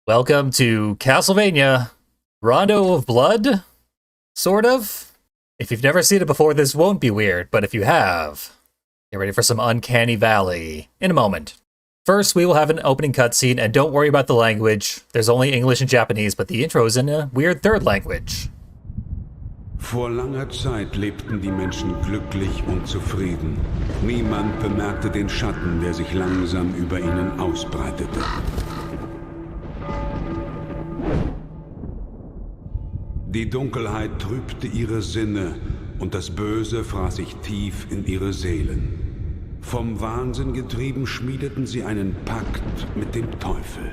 Welcome to Castlevania, Rondo of Blood, sort of. If you've never seen it before, this won't be weird, but if you have, get ready for some Uncanny Valley in a moment. First, we will have an opening cutscene, and don't worry about the language. There's only English and Japanese, but the intro is in a weird third language. Vor langer Zeit lebten die Menschen glücklich und zufrieden. Niemand bemerkte den Schatten, der sich langsam über ihnen ausbreitete. Die Dunkelheit trübte ihre Sinne und das Böse fraß sich tief in ihre Seelen. Vom Wahnsinn getrieben schmiedeten sie einen Pakt mit dem Teufel.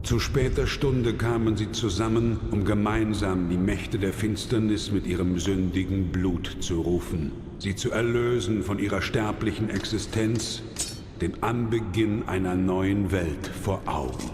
Zu später Stunde kamen sie zusammen, um gemeinsam die Mächte der Finsternis mit ihrem sündigen Blut zu rufen, sie zu erlösen von ihrer sterblichen Existenz, den Anbeginn einer neuen Welt vor Augen.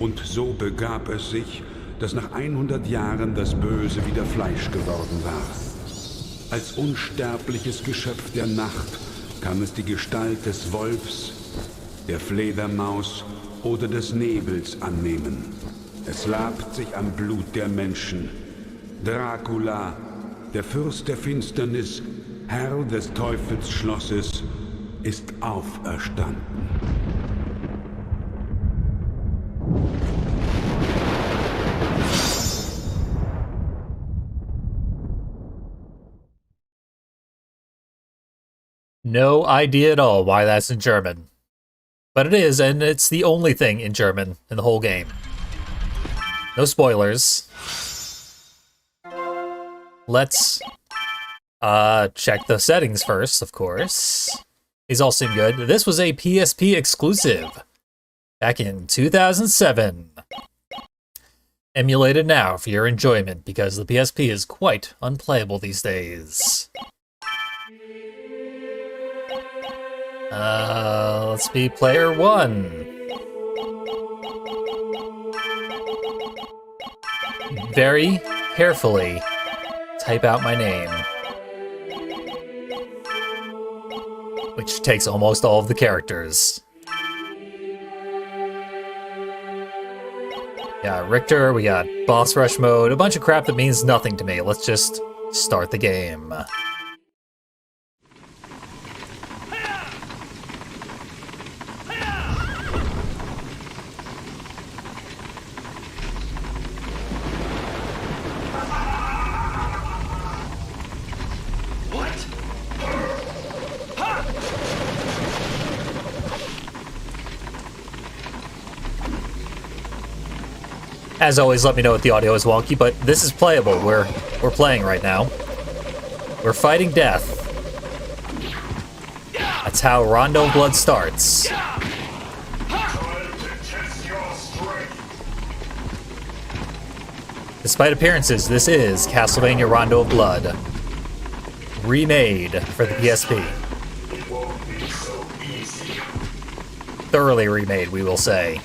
Und so begab es sich, dass nach 100 Jahren das Böse wieder Fleisch geworden war. Als unsterbliches Geschöpf der Nacht kann es die Gestalt des Wolfs, der Fledermaus oder des Nebels annehmen. Es labt sich am Blut der Menschen. Dracula, der Fürst der Finsternis, Herr des Teufelsschlosses, ist auferstanden. No idea at all why that's in German. But it is, and it's the only thing in German in the whole game. No spoilers. Let's check the settings first, of course. These all seem good. This was a PSP exclusive back in 2007. Emulated now for your enjoyment, because the PSP is quite unplayable these days. Let's be player one. Very carefully type out my name, which takes almost all of the characters. Yeah, Richter, we got boss rush mode, a bunch of crap that means nothing to me. Let's just start the game. As always, let me know if the audio is wonky, but this is playable. We're playing right now. We're fighting death. That's how Rondo of Blood starts. Despite appearances, this is Castlevania Rondo of Blood. Remade for the PSP. Thoroughly remade, we will say.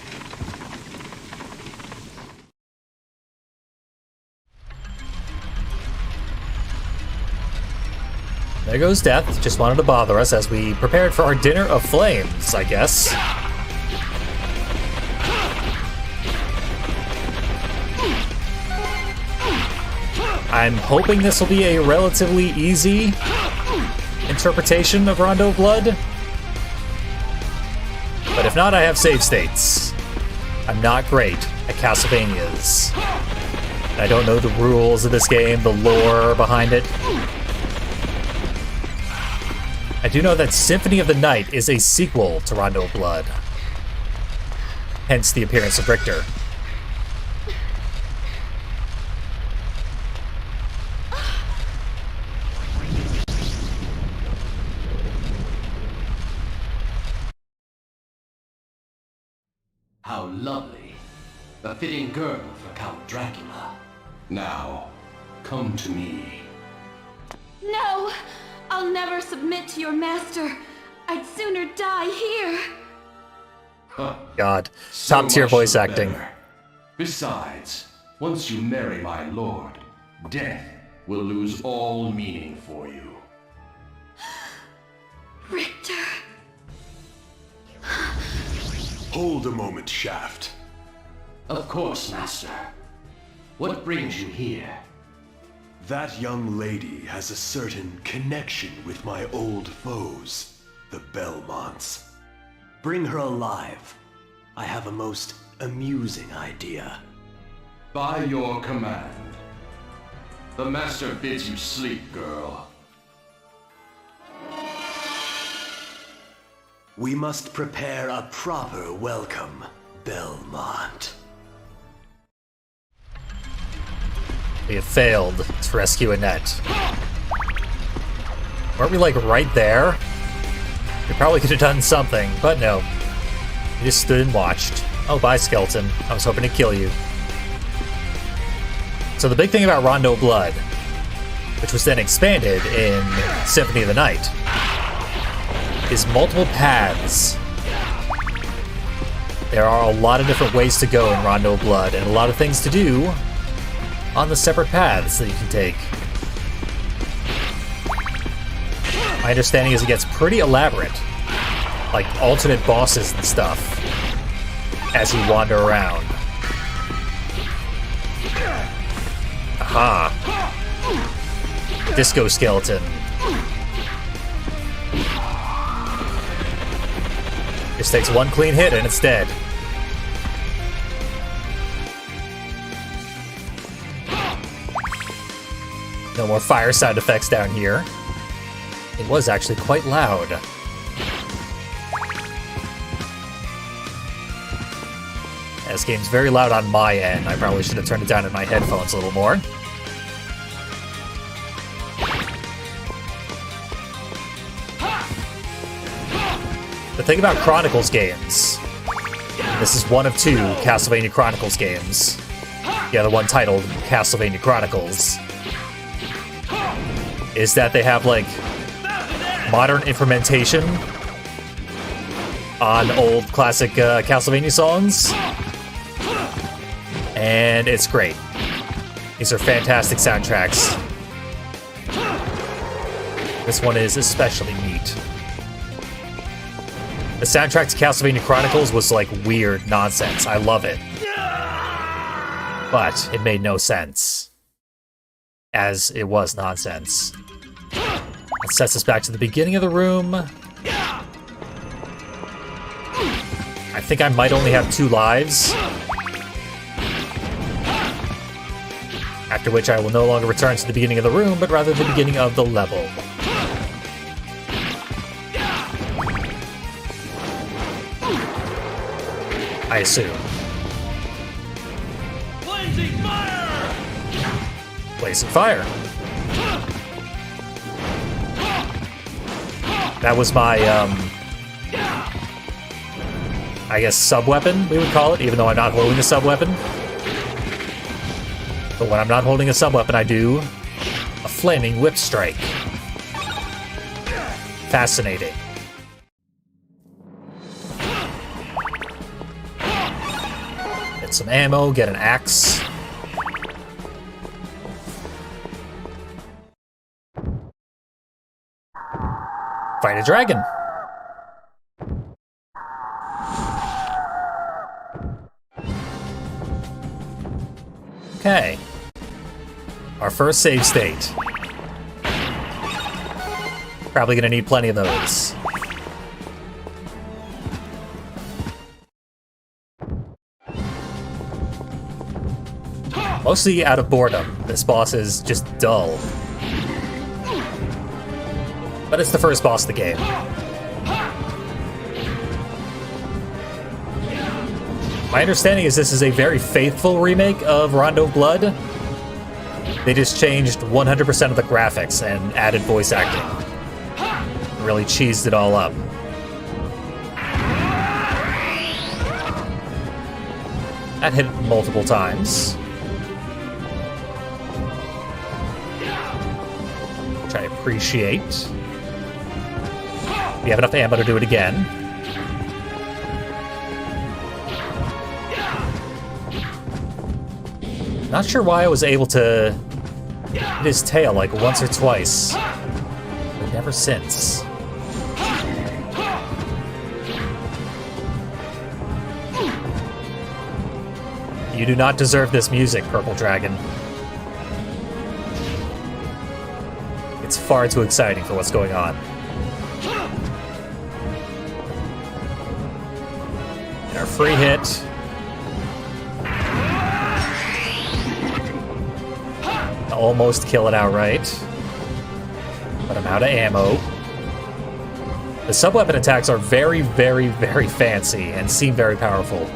There goes Death, just wanted to bother us as we prepared for our dinner of flames, I guess. I'm hoping this will be a relatively easy interpretation of Rondo of Blood. But if not, I have save states. I'm not great at Castlevanias. I don't know the rules of this game, the lore behind it. I do know that Symphony of the Night is a sequel to Rondo of Blood. Hence the appearance of Richter. How lovely. A fitting girl for Count Dracula. Now, come to me. No! I'll never submit to your master. I'd sooner die here. God. So Top tier much voice the acting. better. Besides, once you marry my lord, death will lose all meaning for you. Richter. Hold a moment, Shaft. Of course, Master. What brings you here? That young lady has a certain connection with my old foes, the Belmonts. Bring her alive. I have a most amusing idea. By your command. The Master bids you sleep, girl. We must prepare a proper welcome, Belmont. We have failed to rescue Annette. Weren't we, like, right there? We probably could have done something, but no. We just stood and watched. Oh, bye, skeleton. I was hoping to kill you. So the big thing about Rondo of Blood, which was then expanded in Symphony of the Night, is multiple paths. There are a lot of different ways to go in Rondo of Blood, and a lot of things to do on the separate paths that you can take. My understanding is it gets pretty elaborate, like alternate bosses and stuff, as you wander around. Aha! Disco skeleton. Just takes one clean hit and it's dead. No more fire sound effects down here. It was actually quite loud. This game's very loud on my end. I probably should have turned it down in my headphones a little more. The thing about Chronicles games, this is one of 2 Castlevania Chronicles games. The other one titled Castlevania Chronicles, is that they have, like, modern implementation on old classic Castlevania songs. And it's great. These are fantastic soundtracks. This one is especially neat. The soundtrack to Castlevania Chronicles was like weird nonsense. I love it. But it made no sense, as it was nonsense. It sets us back to the beginning of the room. I think I might only have 2 lives. After which I will no longer return to the beginning of the room, but rather the beginning of the level. I assume. Blazing fire! Blazing fire. That was my, I guess sub-weapon, we would call it, even though I'm not holding a sub-weapon. But when I'm not holding a sub-weapon, I do a flaming whip strike. Fascinating. Get some ammo, get an axe. Fight a dragon. Okay. Our first save state. Probably gonna need plenty of those. Mostly out of boredom. This boss is just dull. But it's the first boss of the game. My understanding is this is a very faithful remake of Rondo of Blood. They just changed 100% of the graphics and added voice acting. Really cheesed it all up. That hit multiple times. Which I appreciate. We have enough ammo to do it again. Not sure why I was able to hit his tail like once or twice, but never since. You do not deserve this music, Purple Dragon. It's far too exciting for what's going on. And our free hit. Almost kill it outright. But I'm out of ammo. The sub-weapon attacks are very, very, very fancy and seem very powerful.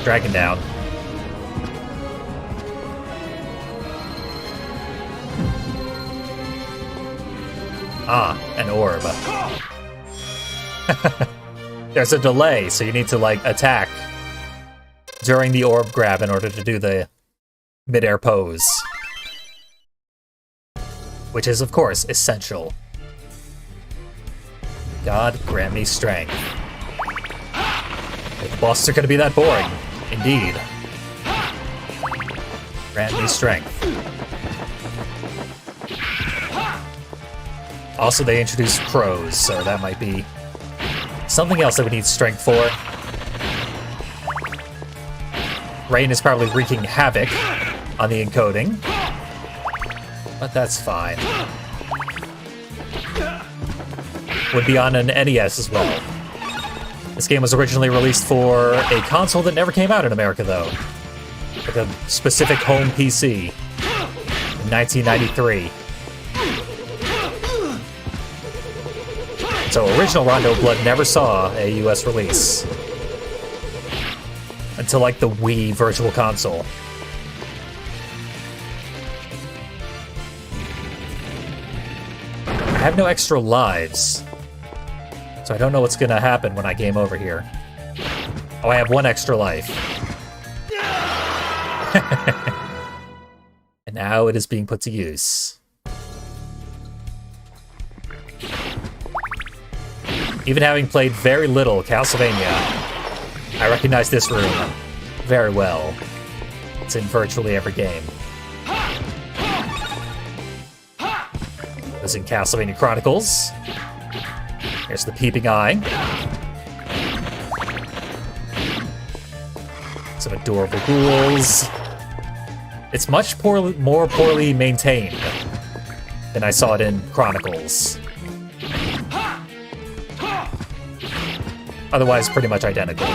Dragon down. Ah, an orb. There's a delay, so you need to, like, attack during the orb grab in order to do the mid-air pose. Which is, of course, essential. God grant me strength. If the bosses are going to be that boring. Indeed. Grant me strength. Also, they introduced crows, so that might be something else that we need strength for. Rain is probably wreaking havoc on the encoding, but that's fine. Would be on an NES as well. This game was originally released for a console that never came out in America, though. Like a specific home PC in 1993. So original Rondo of Blood never saw a US release. Until, like, the Wii Virtual Console. I have no extra lives. So I don't know what's gonna happen when I game over here. Oh, I have one extra life. And now it is being put to use. Even having played very little Castlevania, I recognize this room very well. It's in virtually every game. It was in Castlevania Chronicles. Here's the peeping eye. Some adorable ghouls. It's much more poorly maintained than I saw it in Chronicles. Otherwise, pretty much identical.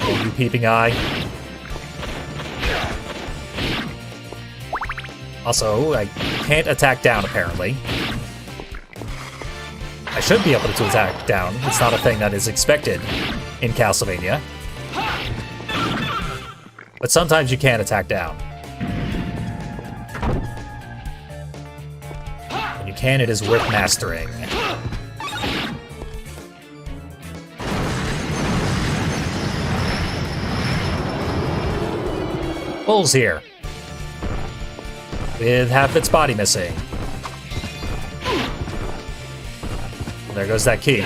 Oh, you peeping eye. Also, I can't attack down, apparently. I should be able to attack down. It's not a thing that is expected in Castlevania. But sometimes you can attack down. When you can, it is worth mastering. Bull's here. With half its body missing. There goes that key.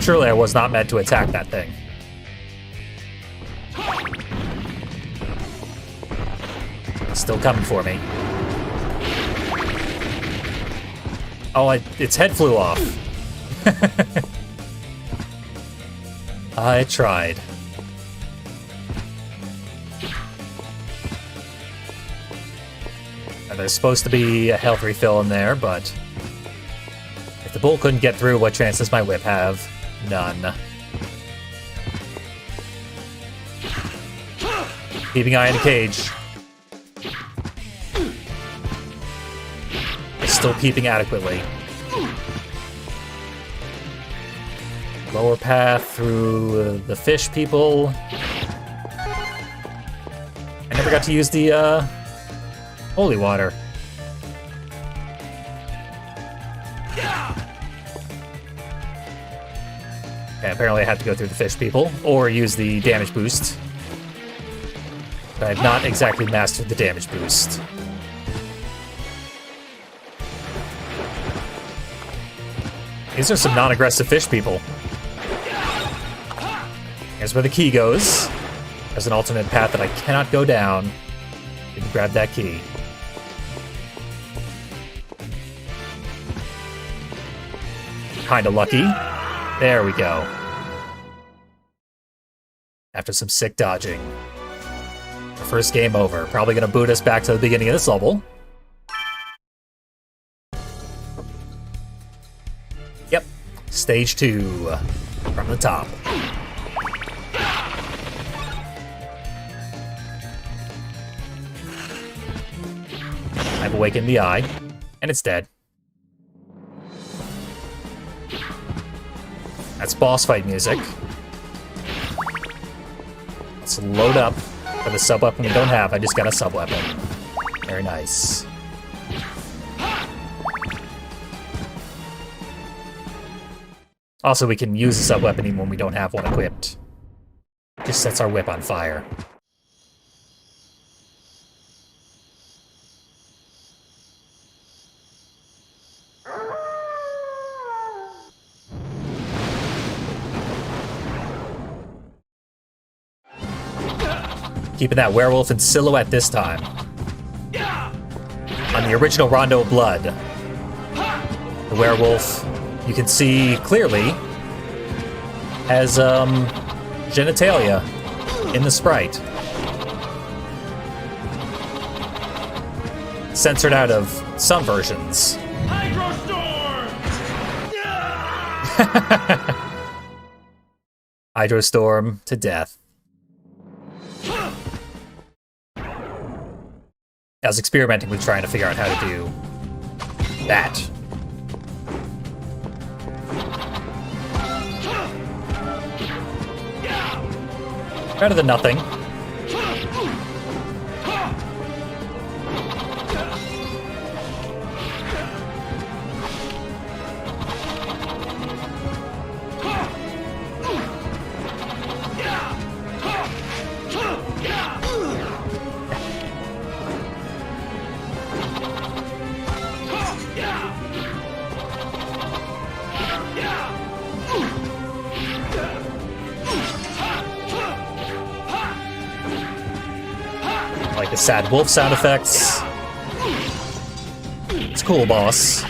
Surely I was not meant to attack that thing. Still coming for me. Oh, its head flew off. I tried. And there's supposed to be a health refill in there, but if the bull couldn't get through, what chance does my whip have? None. Keeping eye in the cage. It's still peeping adequately. Lower path through the fish people. I never got to use the holy water. Okay, apparently I have to go through the fish people or use the damage boost. But I've not exactly mastered the damage boost. These are some non-aggressive fish people. Here's where the key goes. There's an alternate path that I cannot go down. You can grab that key. Kinda lucky. There we go. After some sick dodging. The first game over. Probably gonna boot us back to the beginning of this level. Yep. Stage 2. From the top. I've awakened the eye, and it's dead. That's boss fight music. Let's load up for the sub-weapon we don't have. I just got a sub-weapon. Very nice. Also, we can use a sub-weapon even when we don't have one equipped. Just sets our whip on fire. Keeping that werewolf in silhouette this time. On the original Rondo of Blood, the werewolf, you can see clearly, has genitalia in the sprite. Censored out of some versions. Hydrostorm to death. I was experimenting with trying to figure out how to do that. Better than nothing. Like the sad wolf sound effects. It's cool, boss.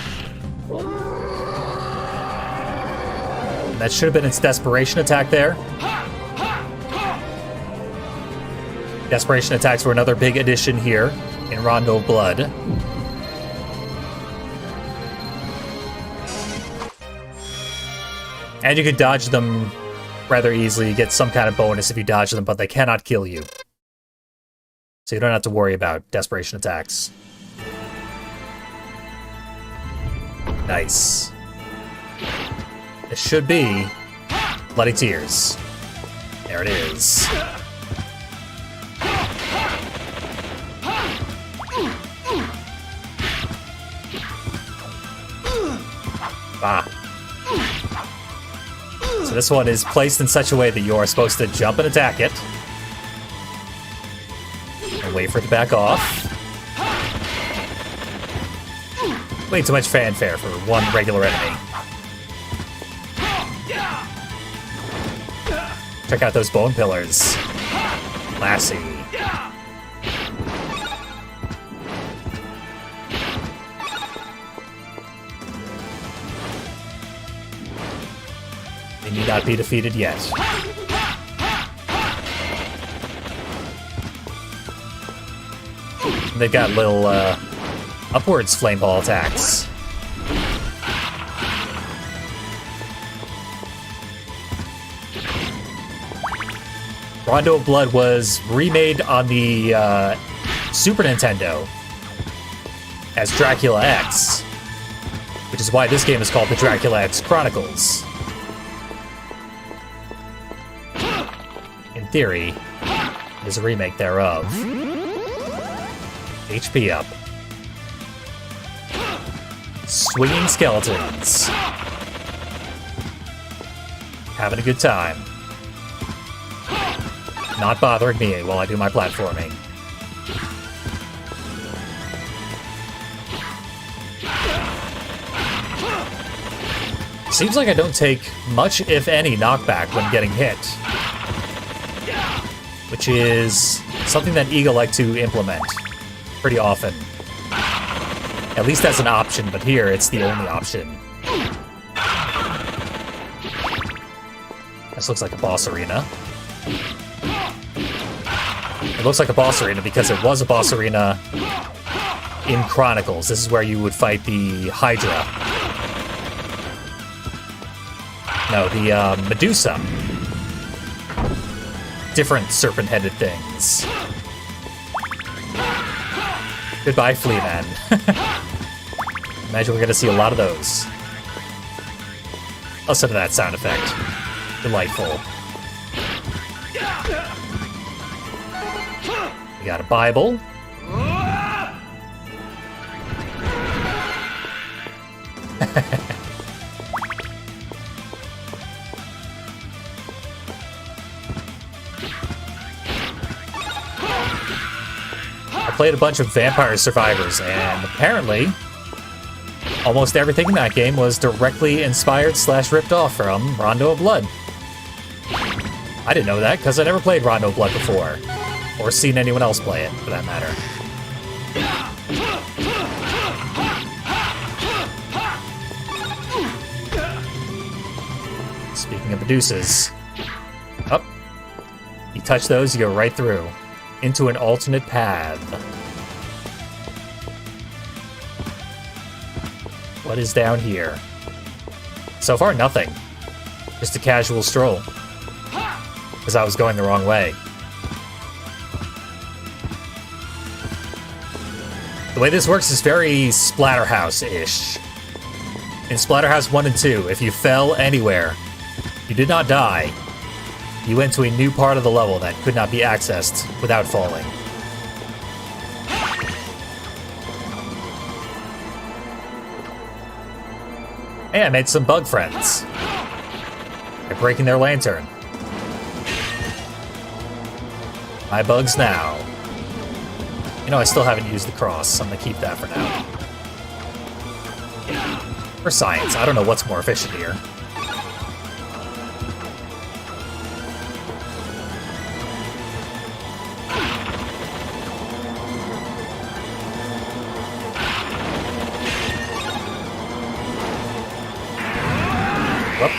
And that should have been its desperation attack there. Desperation attacks were another big addition here in Rondo of Blood. And you could dodge them rather easily. You get some kind of bonus if you dodge them, but they cannot kill you. So you don't have to worry about desperation attacks. Nice. It should be Bloody Tears. There it is. Ah. So this one is placed in such a way that you are supposed to jump and attack it. And wait for it to back off. Way too much fanfare for one regular enemy. Check out those bone pillars. Classy. They need not be defeated yet. They've got little upwards flame ball attacks. Rondo of Blood was remade on the Super Nintendo as Dracula X, which is why this game is called the Dracula X Chronicles. theory, it is a remake thereof. HP up. Swinging skeletons. Having a good time. Not bothering me while I do my platforming. Seems like I don't take much, if any, knockback when getting hit. Which is something that Eagle like to implement pretty often. At least as an option, but here it's the only option. This looks like a boss arena. It looks like a boss arena because it was a boss arena in Chronicles. This is where you would fight the Hydra. No, the Medusa. Different serpent-headed things. Goodbye, Flea Man. Imagine we're gonna see a lot of those. Listen to that sound effect. Delightful. We got a Bible. I played a bunch of Vampire Survivors, and apparently almost everything in that game was directly inspired / ripped off from Rondo of Blood. I didn't know that because I never played Rondo of Blood before, or seen anyone else play it, for that matter. Speaking of Medusas, up. You touch those, you go right through into an alternate path. What is down here? So far, nothing. Just a casual stroll. Because I was going the wrong way. The way this works is very Splatterhouse-ish. In Splatterhouse 1 and 2, if you fell anywhere, you did not die. You went to a new part of the level that could not be accessed without falling. Hey, I made some bug friends. By breaking their lantern. My bugs now. You know, I still haven't used the cross, so I'm gonna keep that for now. For science, I don't know what's more efficient here. Whoop.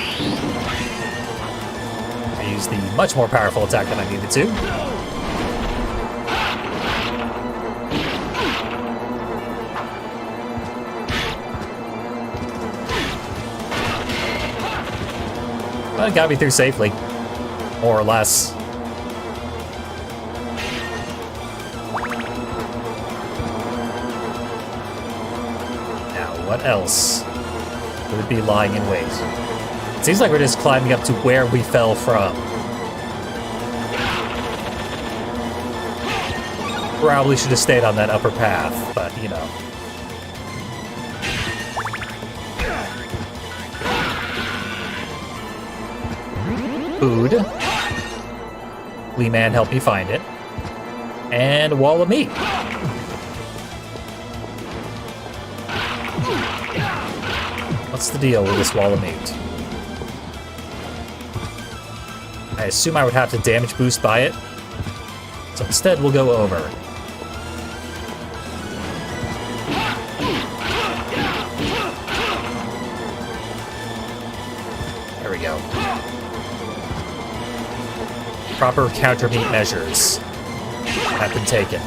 I used the much more powerful attack than I needed to. Well, it got me through safely. More or less. Now, what else would be lying in wait? It seems like we're just climbing up to where we fell from. Probably should have stayed on that upper path, but, you know. Food. Lee Man helped me find it. And a wall of meat. What's the deal with this wall of meat? I assume I would have to damage boost by it. So instead, we'll go over. There we go. Proper counter meat measures have been taken.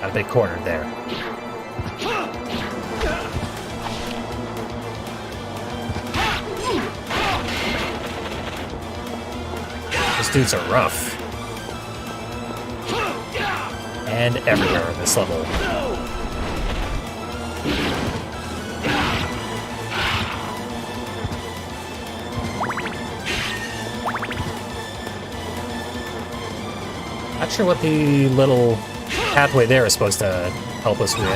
Got a bit cornered there. These dudes are rough. And everywhere in this level. Not sure what the little pathway there is supposed to help us with.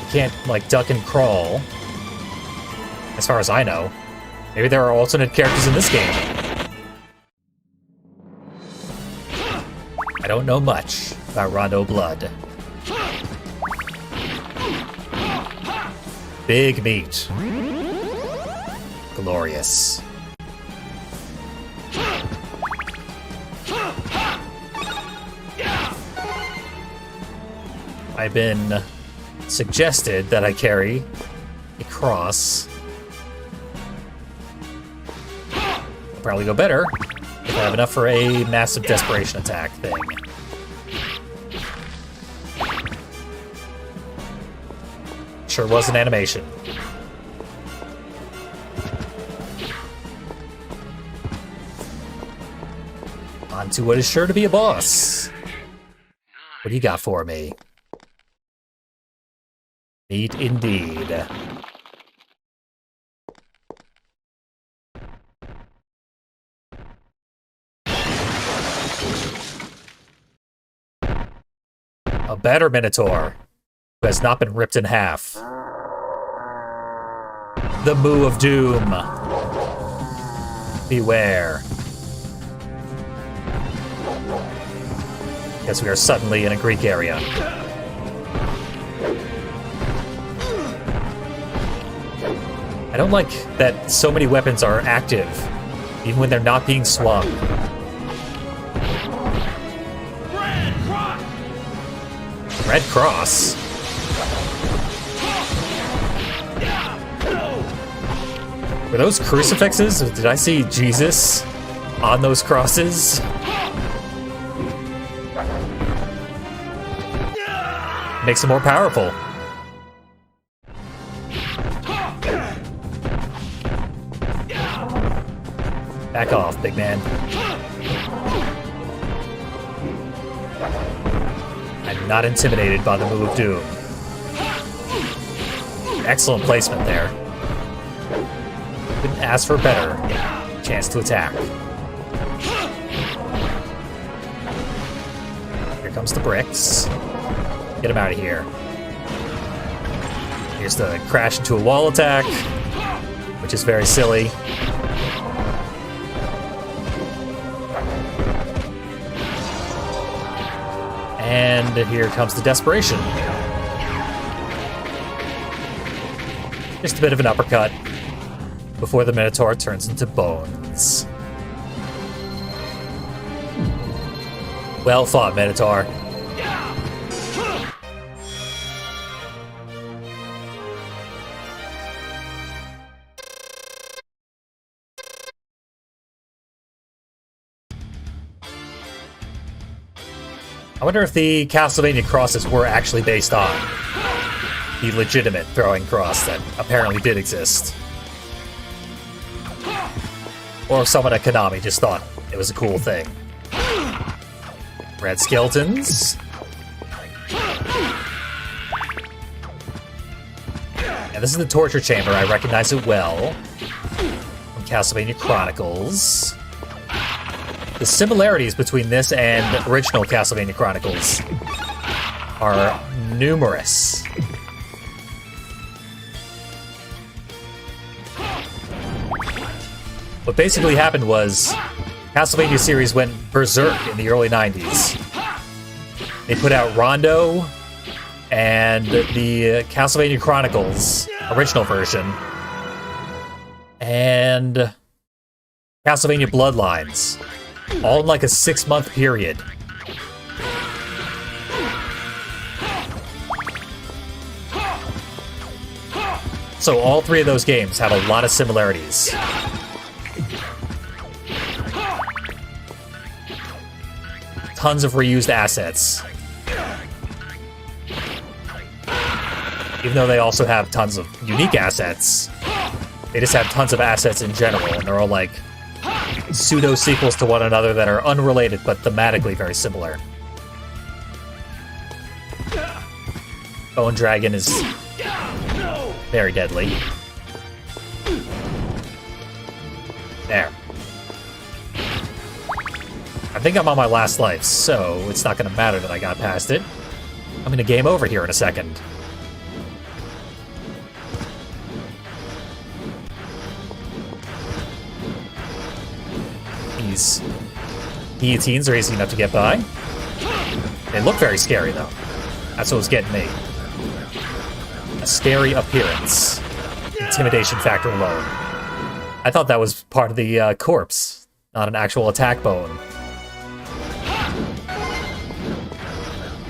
You can't, like, duck and crawl. As far as I know. Maybe there are alternate characters in this game. I don't know much about Rondo of Blood. Big meat. Glorious. I've been suggested that I carry a cross. It'll probably go better if I have enough for a massive desperation attack thing. Sure was an animation. On to what is sure to be a boss. What do you got for me? Neat indeed. A better Minotaur who has not been ripped in half. The Moo of Doom. Beware. Guess we are suddenly in a Greek area. I don't like that so many weapons are active, even when they're not being swung. Red Cross? Were those crucifixes? Did I see Jesus on those crosses? Makes them more powerful. Back off, big man. I'm not intimidated by the Moo of Doom. Excellent placement there. Couldn't ask for a better chance to attack. Here comes the bricks. Get him out of here. Here's the crash into a wall attack, which is very silly. And here comes the desperation. Just a bit of an uppercut before the Minotaur turns into bones. Well fought, Minotaur. I wonder if the Castlevania crosses were actually based on the legitimate throwing cross that apparently did exist. Or if someone at Konami just thought it was a cool thing. Red skeletons. And this is the torture chamber. I recognize it well from Castlevania Chronicles. The similarities between this and original Castlevania Chronicles are numerous. What basically happened was Castlevania series went berserk in the early 90s. They put out Rondo and the Castlevania Chronicles original version and Castlevania Bloodlines. All in like a 6-month period. So all three of those games have a lot of similarities. Tons of reused assets. Even though they also have tons of unique assets, they just have tons of assets in general, and they're all like pseudo-sequels to one another that are unrelated but thematically very similar. Bone Dragon is very deadly. I think I'm on my last life, so it's not going to matter that I got past it. I'm going to game over here in a second. These guillotines are easy enough to get by. They look very scary, though. That's what was getting me. A scary appearance. Intimidation factor alone. I thought that was part of the corpse, not an actual attack bone.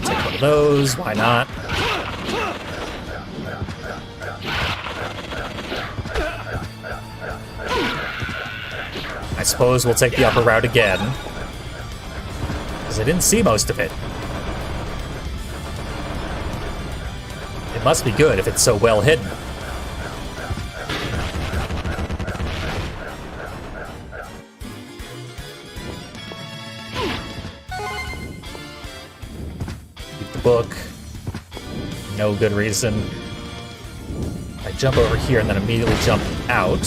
Take one of those, why not? I suppose we'll take the upper route again, because I didn't see most of it. It must be good if it's so well hidden. Keep the book. No good reason. I jump over here and then immediately jump out.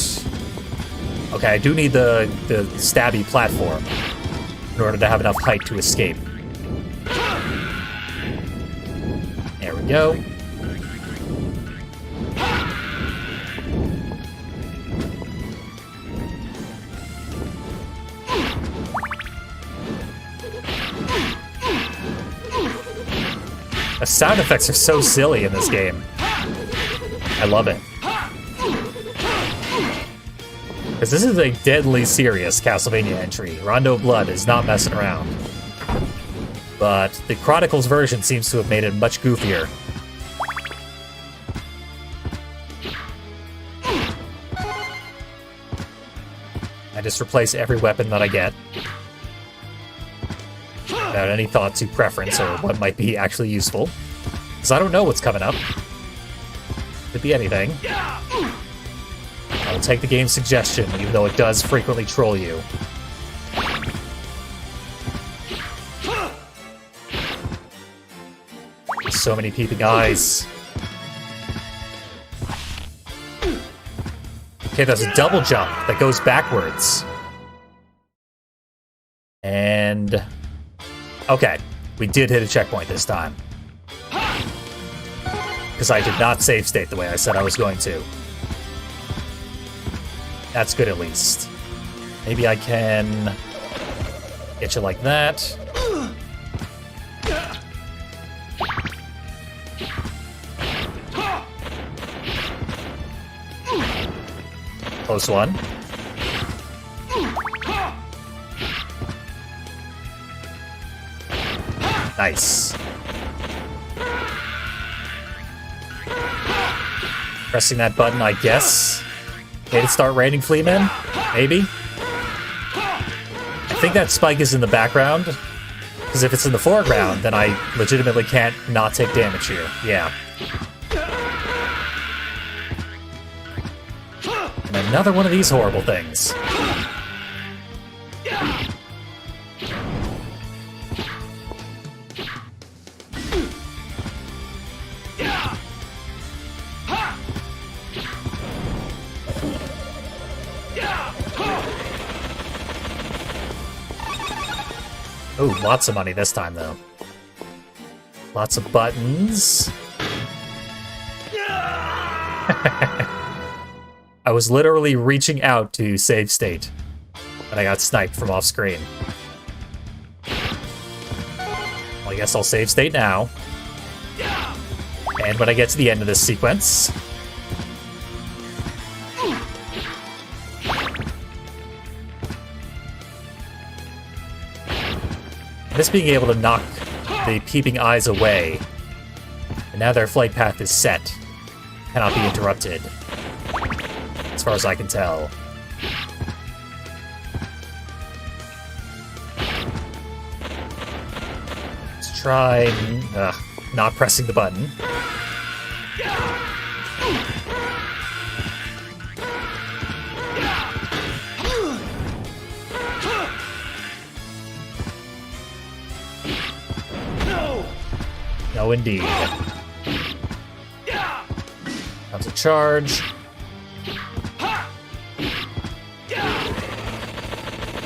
Okay, I do need the stabby platform in order to have enough height to escape. There we go. The sound effects are so silly in this game. I love it. Because this is a deadly serious Castlevania entry. Rondo of Blood is not messing around. But the Chronicles version seems to have made it much goofier. I just replace every weapon that I get, without any thought to preference or what might be actually useful. Because I don't know what's coming up. Could be anything. I'll take the game's suggestion, even though it does frequently troll you. So many peeping eyes. Okay, there's a double jump that goes backwards. And... okay, we did hit a checkpoint this time. Because I did not save state the way I said I was going to. That's good at least. Maybe I can get you like that. Close one. Nice. Pressing that button, I guess. Made it start raining flea men? Maybe? I think that spike is in the background. Because if it's in the foreground, then I legitimately can't not take damage here. Yeah. And another one of these horrible things. Ooh, lots of money this time, though. Lots of buttons. I was literally reaching out to save state, and I got sniped from off screen. Well, I guess I'll save state now. And when I get to the end of this sequence... this being able to knock the peeping eyes away, and now their flight path is set, cannot be interrupted, as far as I can tell. Let's try not pressing the button. No, indeed. Comes a charge.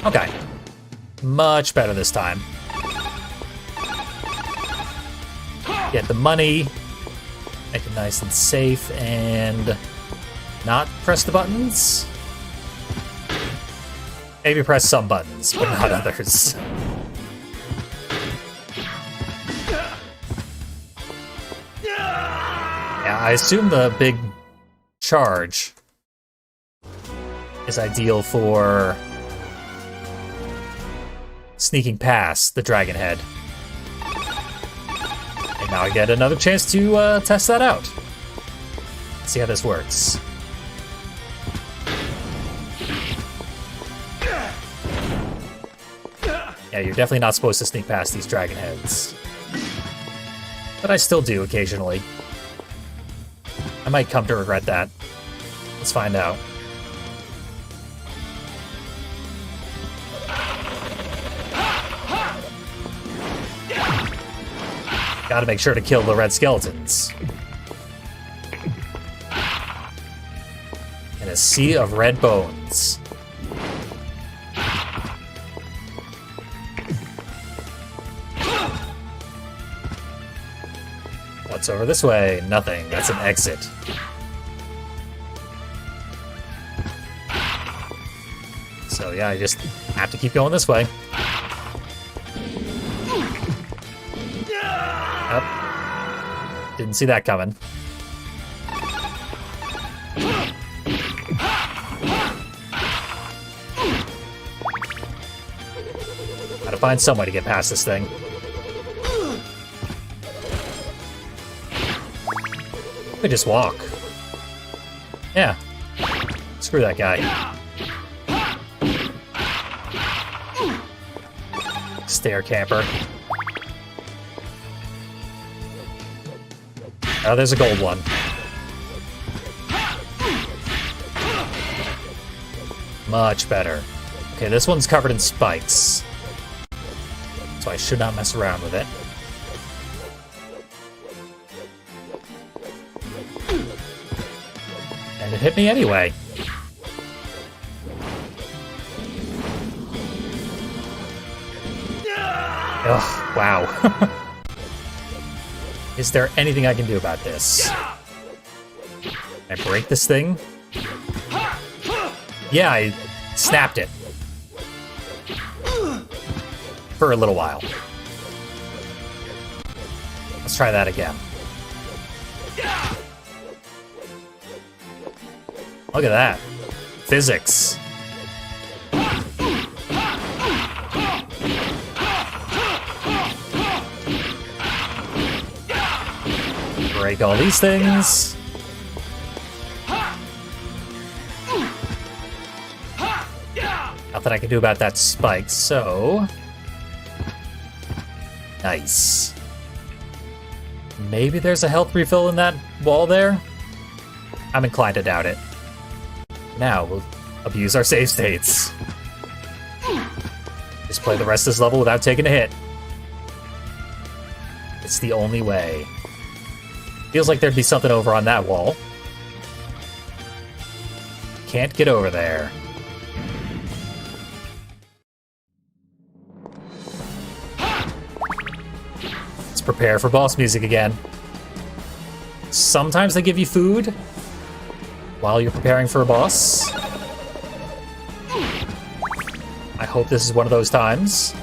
Okay. Much better this time. Get the money, make it nice and safe, and not press the buttons. Maybe press some buttons, but not others. Yeah, I assume the big charge is ideal for sneaking past the dragon head. And now I get another chance to test that out. See how this works. Yeah, you're definitely not supposed to sneak past these dragon heads. But I still do occasionally. I might come to regret that. Let's find out. Gotta make sure to kill the red skeletons. In a sea of red bones. What's over this way? Nothing. That's an exit. So yeah, I just have to keep going this way. Yep. Didn't see that coming. Gotta find some way to get past this thing. I could just walk. Yeah. Screw that guy. Stair camper. Oh, there's a gold one. Much better. Okay, this one's covered in spikes. So I should not mess around with it. And it hit me anyway. Ugh, wow. Is there anything I can do about this? Can I break this thing? Yeah, I snapped it. For a little while. Let's try that again. Look at that. Physics. Break all these things. Nothing I can do about that spike, so... Nice. Maybe there's a health refill in that wall there? I'm inclined to doubt it. Now, we'll abuse our save states. Just play the rest of this level without taking a hit. It's the only way. Feels like there'd be something over on that wall. Can't get over there. Let's prepare for boss music again. Sometimes they give you food while you're preparing for a boss. I hope this is one of those times.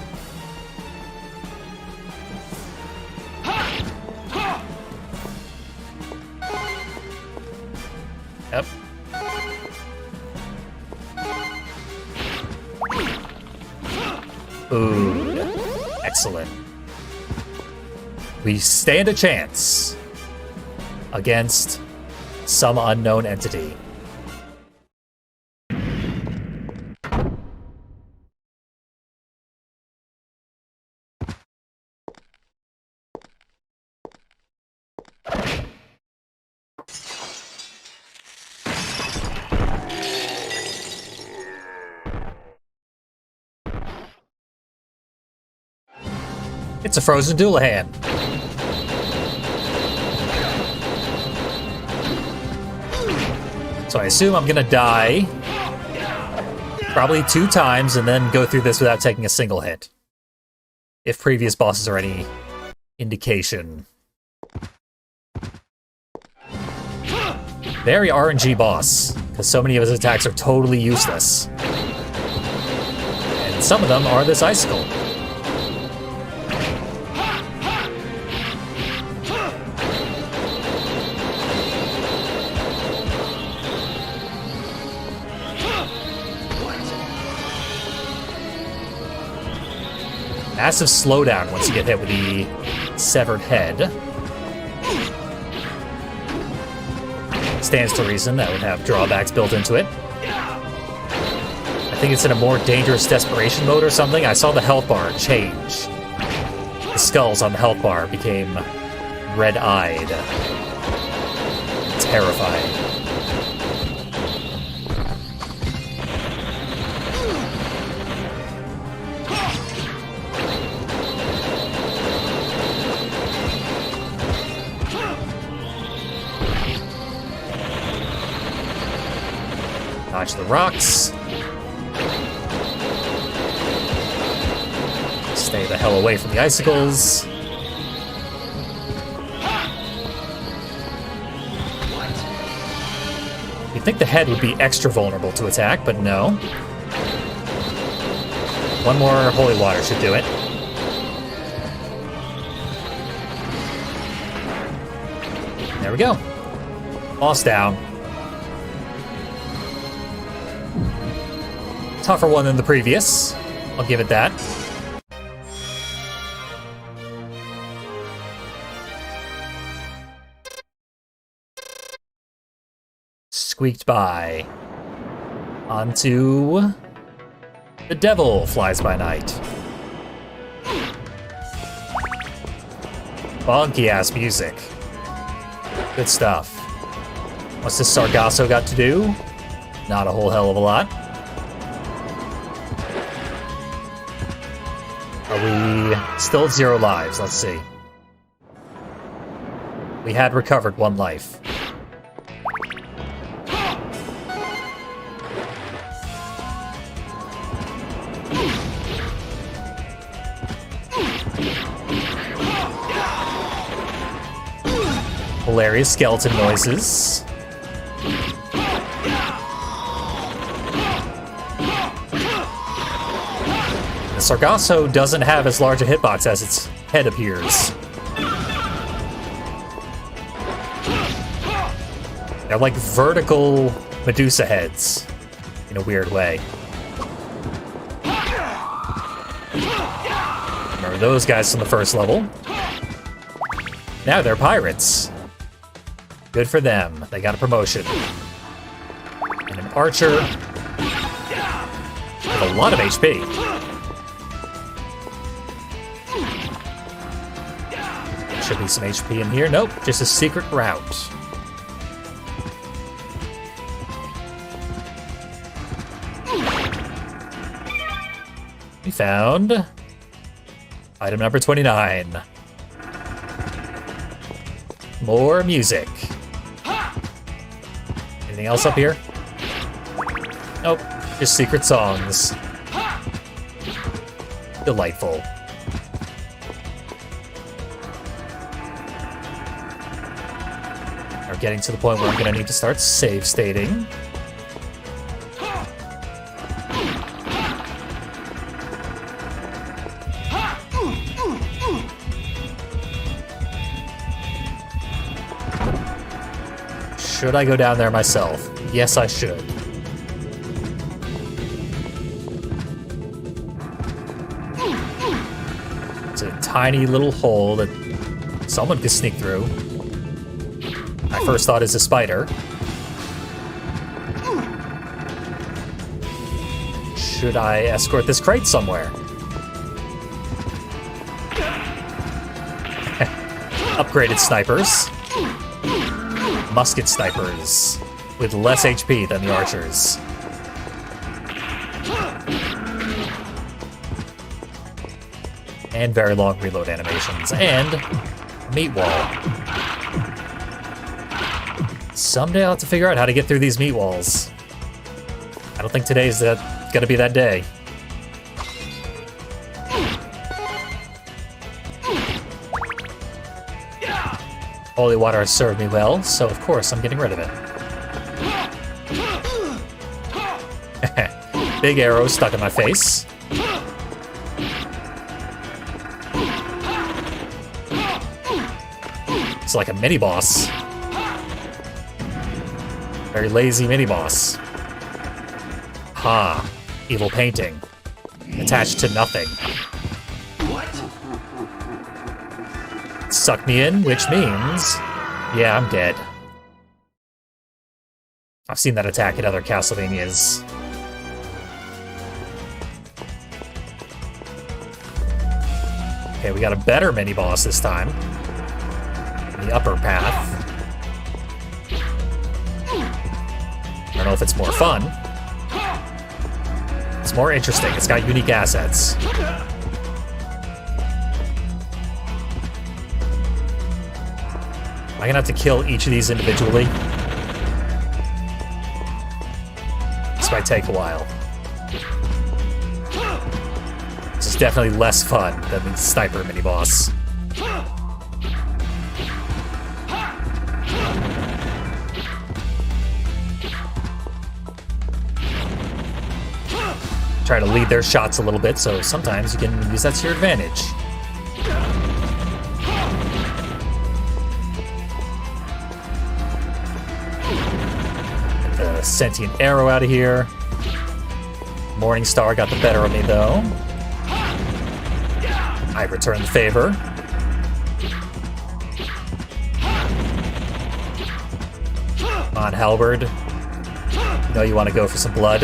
Yep. Food. Excellent. We stand a chance against some unknown entity. It's a frozen Doulahan. So I assume I'm gonna die Probably 2 times, and then go through this without taking a single hit. If previous bosses are any indication. Very RNG boss, because so many of his attacks are totally useless. And some of them are this icicle. Massive slowdown once you get hit with the severed head. Stands to reason that would have drawbacks built into it. I think it's in a more dangerous desperation mode or something. I saw the health bar change. The skulls on the health bar became red-eyed. Terrifying. Dodge the rocks. Stay the hell away from the icicles. You'd think the head would be extra vulnerable to attack, but no. One more holy water should do it. There we go. Boss down. Tougher one than the previous. I'll give it that. Squeaked by. Onto the devil flies by night. Funky ass music. Good stuff. What's this Sargasso got to do? Not a whole hell of a lot. Are we still at 0 lives? Let's see. We had recovered 1 life. Hilarious skeleton noises. The Sargasso doesn't have as large a hitbox as its head appears. They're like vertical Medusa heads, in a weird way. Remember those guys from the first level? Now they're pirates. Good for them. They got a promotion. And an archer with a lot of HP. Should be some HP in here. Nope, just a secret route. We found item number 29. More music. Anything else up here? Nope, just secret songs. Delightful. We're getting to the point where I'm gonna need to start save stating. Should I go down there myself? Yes, I should. It's a tiny little hole that someone could sneak through. I first thought it's a spider. Should I escort this crate somewhere? Upgraded snipers. Musket snipers with less HP than the archers. And very long reload animations. And meat wall. Someday I'll have to figure out how to get through these meat walls. I don't think today's the It's gonna be that day. Holy water has served me well, so of course I'm getting rid of it. Big arrow stuck in my face. It's like a mini-boss. Very lazy mini-boss. Ha. Evil painting. Attached to nothing. Suck me in, which means... yeah, I'm dead. I've seen that attack in other Castlevanias. Okay, we got a better mini-boss this time. The upper path. I don't know if it's more fun. It's more interesting. It's got unique assets. Am I gonna have to kill each of these individually? This might take a while. This is definitely less fun than the sniper mini-boss. Try to lead their shots a little bit, so sometimes you can use that to your advantage. Get the sentient arrow out of here. Morning Star got the better of me, though. I return the favor. Come on, Halberd. You know you want to go for some blood.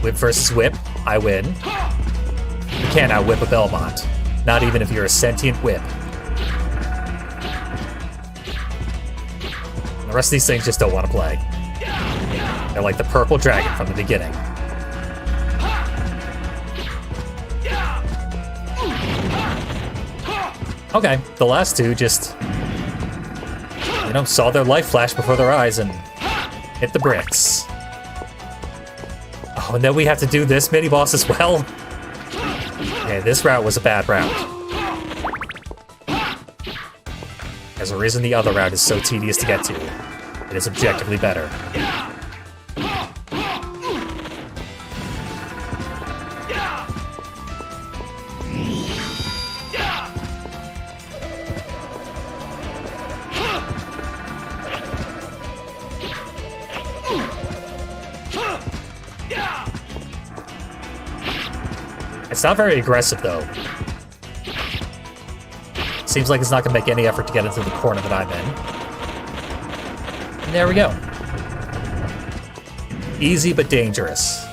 Whip versus whip, I win. You can't outwhip a Belmont. Not even if you're a sentient whip. The rest of these things just don't want to play. They're like the purple dragon from the beginning. Okay, the last two just, you know, saw their life flash before their eyes and hit the bricks. Oh, and then we have to do this mini-boss as well? Okay, this route was a bad route. There's a reason the other route is so tedious to get to. It is objectively better. It's not very aggressive, though. Seems like it's not going to make any effort to get into the corner that I'm in. And there we go. Easy but dangerous.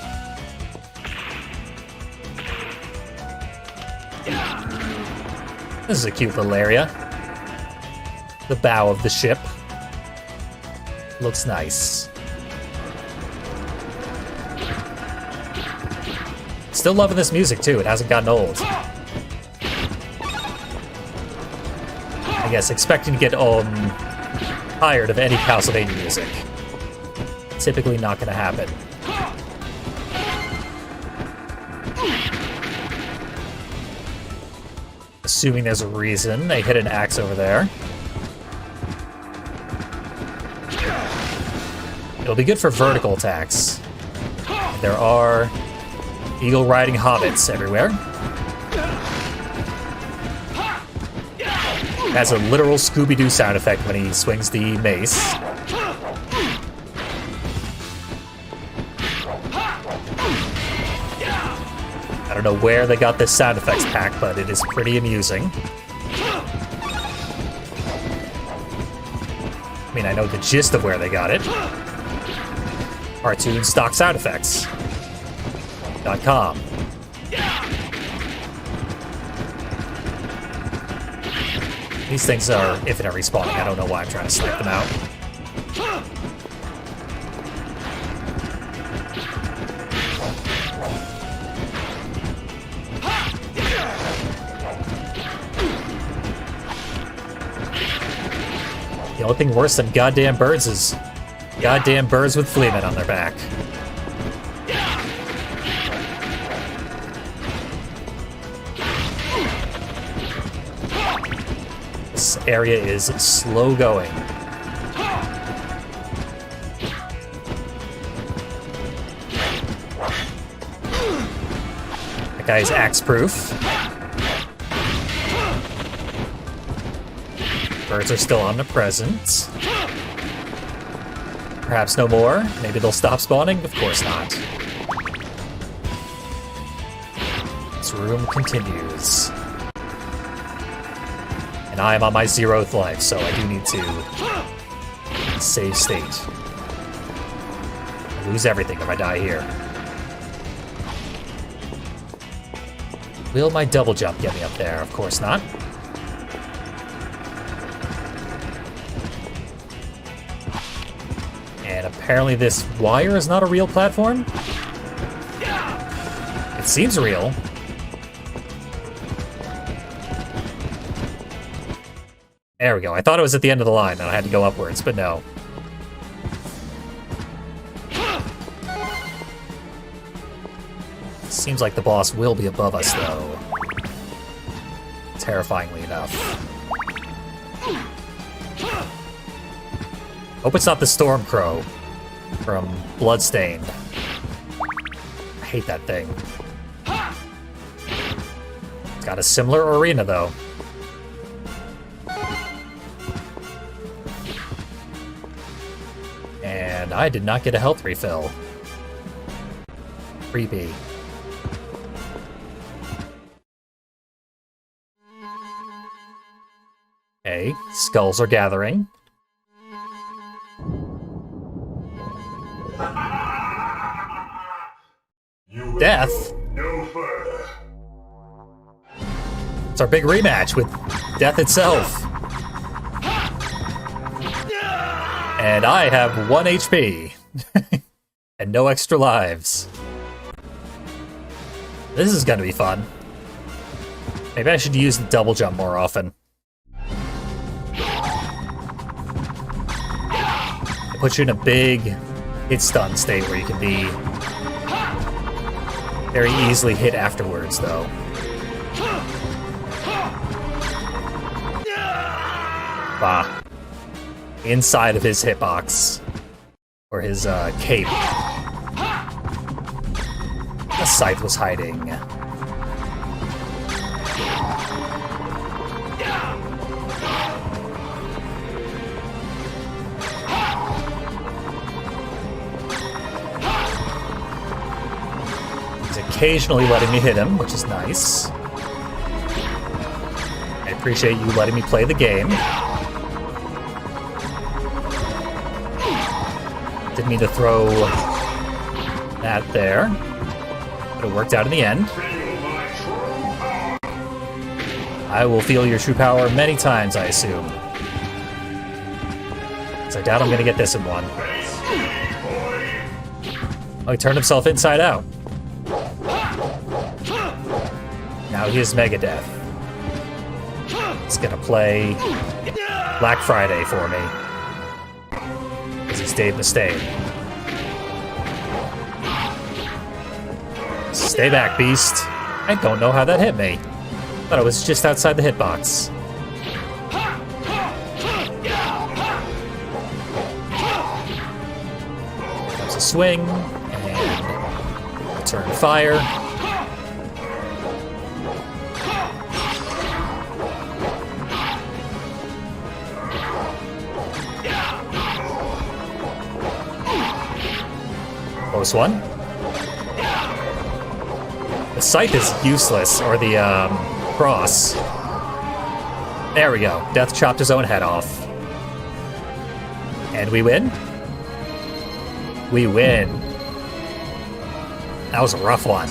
This is a cute little area. The bow of the ship. Looks nice. Still loving this music, too. It hasn't gotten old. I guess expecting to get tired of any Castlevania music. Typically not going to happen. Assuming there's a reason they hit an axe over there. It'll be good for vertical attacks. There are eagle riding hobbits everywhere. Has a literal Scooby-Doo sound effect when he swings the mace. I don't know where they got this sound effects pack, but it is pretty amusing. I mean, I know the gist of where they got it. Cartoon stock sound effects.com. These things are infinite respawning. I don't know why I'm trying to snipe them out. The only thing worse than goddamn birds is goddamn birds with fleamen on their back. This area is slow going. That guy's axe-proof. Birds are still omnipresent. Perhaps no more. Maybe they'll stop spawning? Of course not. This room continues. And I am on my 0th life, so I do need to save state. I lose everything if I die here. Will my double jump get me up there? Of course not. And apparently this wire is not a real platform? It seems real. There we go. I thought it was at the end of the line and I had to go upwards, but no. Seems like the boss will be above us, though. Terrifyingly enough. Hope it's not the Storm Crow from Bloodstained. I hate that thing. It's got a similar arena, though. And I did not get a health refill. Creepy. Okay, skulls are gathering. Death? No further. It's our big rematch with Death itself. And I have 1 HP. And no extra lives. This is gonna be fun. Maybe I should use the double jump more often. It puts you in a big hit stun state where you can be very easily hit afterwards, though. Bah. Inside of his hitbox. Or his, cape. The scythe was hiding. He's occasionally letting me hit him, which is nice. I appreciate you letting me play the game. Didn't mean to throw that there, but it worked out in the end. I will feel your true power many times, I assume. So I doubt I'm going to get this in one. Oh, he turned himself inside out. Now he is Megadeth. He's going to play Black Friday for me. Because he's Dave Mustaine. Stay back, beast. I don't know how that hit me. Thought it was just outside the hitbox. Comes a swing, and return fire. Close one. The scythe is useless, or the cross. There we go. Death chopped his own head off. And we win? We win. That was a rough one.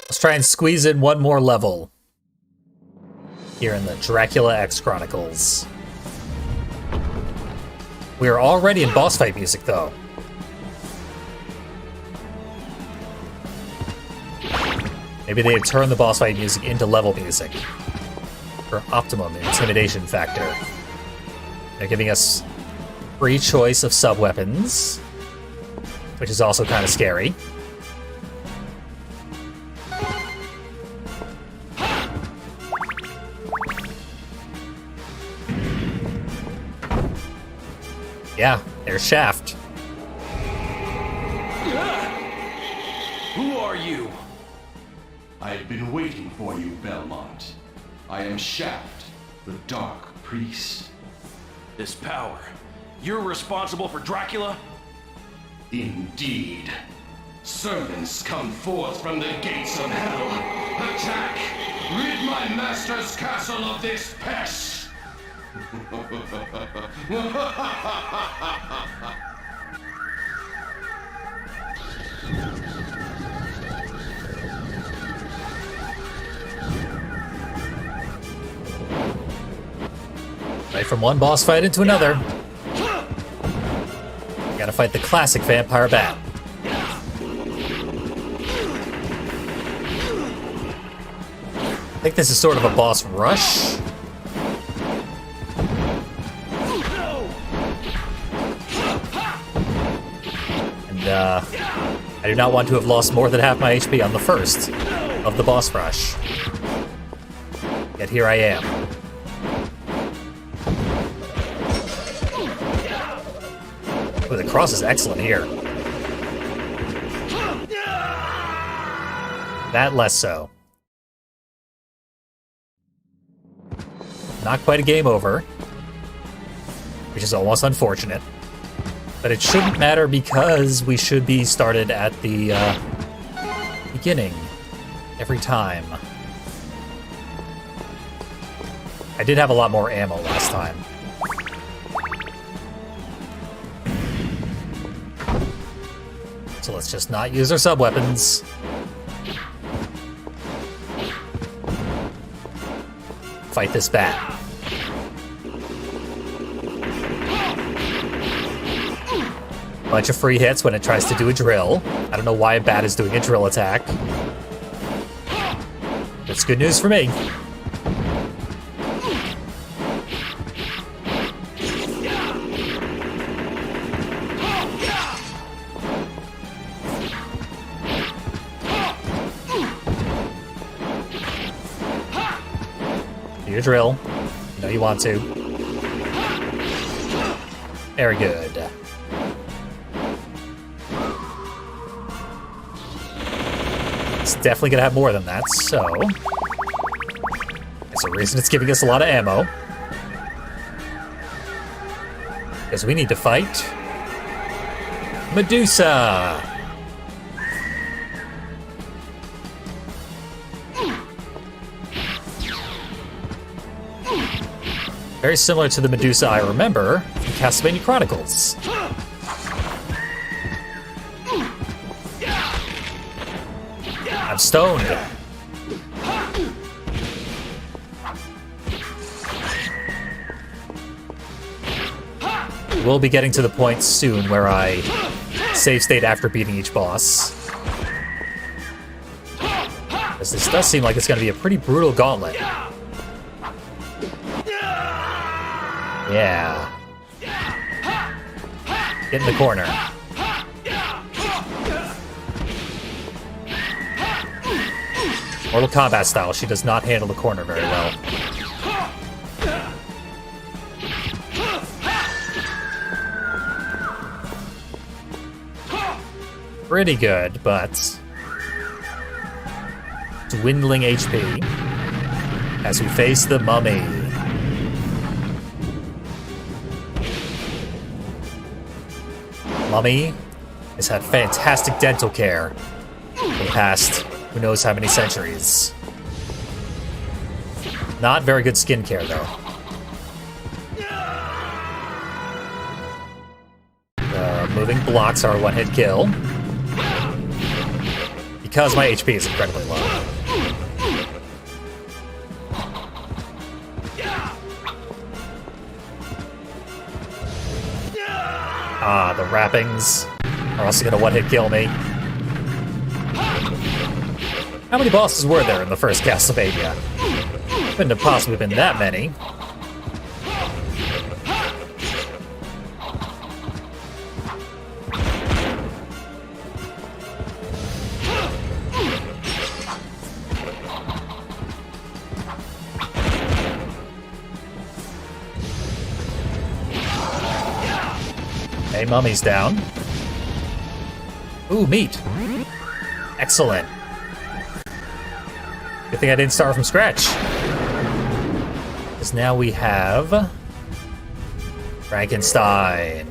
Let's try and squeeze in one more level here in the Dracula X Chronicles. We are already in boss fight music, though. Maybe they had turned the boss fight music into level music for optimum intimidation factor. They're giving us free choice of sub-weapons, which is also kind of scary. Yeah, there's Shaft. Who are you? I've been waiting for you, Belmont. I am Shaft, the Dark Priest. This power. You're responsible for Dracula? Indeed. Servants come forth from the gates of hell. Attack! Rid my master's castle of this pest! Right from one boss fight into another. Gotta fight the classic vampire bat. I think this is sort of a boss rush. And I do not want to have lost more than half my HP on the first of the boss rush. Yet here I am. Oh, the cross is excellent here. That less so. Not quite a game over, which is almost unfortunate. But it shouldn't matter because we should be started at the beginning every time. I did have a lot more ammo last time. So let's just not use our sub-weapons. Fight this bat. Bunch of free hits when it tries to do a drill. I don't know why a bat is doing a drill attack. That's good news for me. Do your drill. You know you want to. Very good. It's definitely gonna have more than that, so there's a reason it's giving us a lot of ammo. Because we need to fight Medusa! Very similar to the Medusa I remember from Castlevania Chronicles. I'm stoned. We'll be getting to the point soon where I save state after beating each boss. Because this does seem like it's going to be a pretty brutal gauntlet. Yeah. Get in the corner. Mortal Kombat style, she does not handle the corner very well. Pretty good, but dwindling HP as we face the mummy. Mummy has had fantastic dental care for the past who knows how many centuries. Not very good skincare, though. The moving blocks are a one-hit kill. Because my HP is incredibly low. Ah, the wrappings are also gonna one-hit kill me. How many bosses were there in the first Castlevania? Couldn't have possibly been that many. Okay, mummy's down. Ooh, meat. Excellent. Good thing I didn't start from scratch. Because now we have Frankenstein.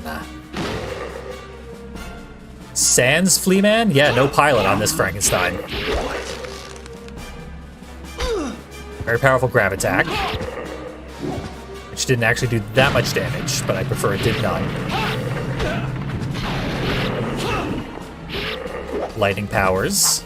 Sans Fleaman? Yeah, no pilot on this Frankenstein. Very powerful grab attack. Which didn't actually do that much damage, but I prefer it did none. Lightning powers.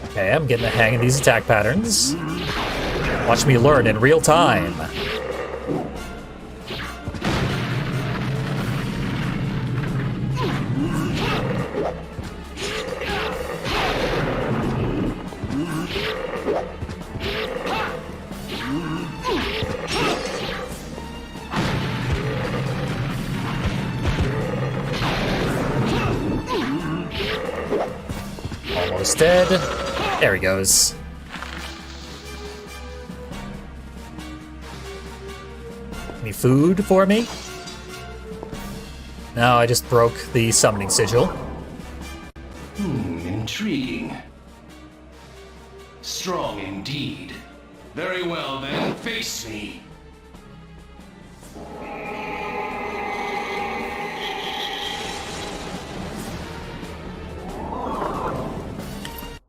Okay, I'm getting the hang of these attack patterns. Watch me learn in real time. Almost dead. There he goes. Any food for me? No, I just broke the summoning sigil. Intriguing. Strong indeed. Very well then, face me.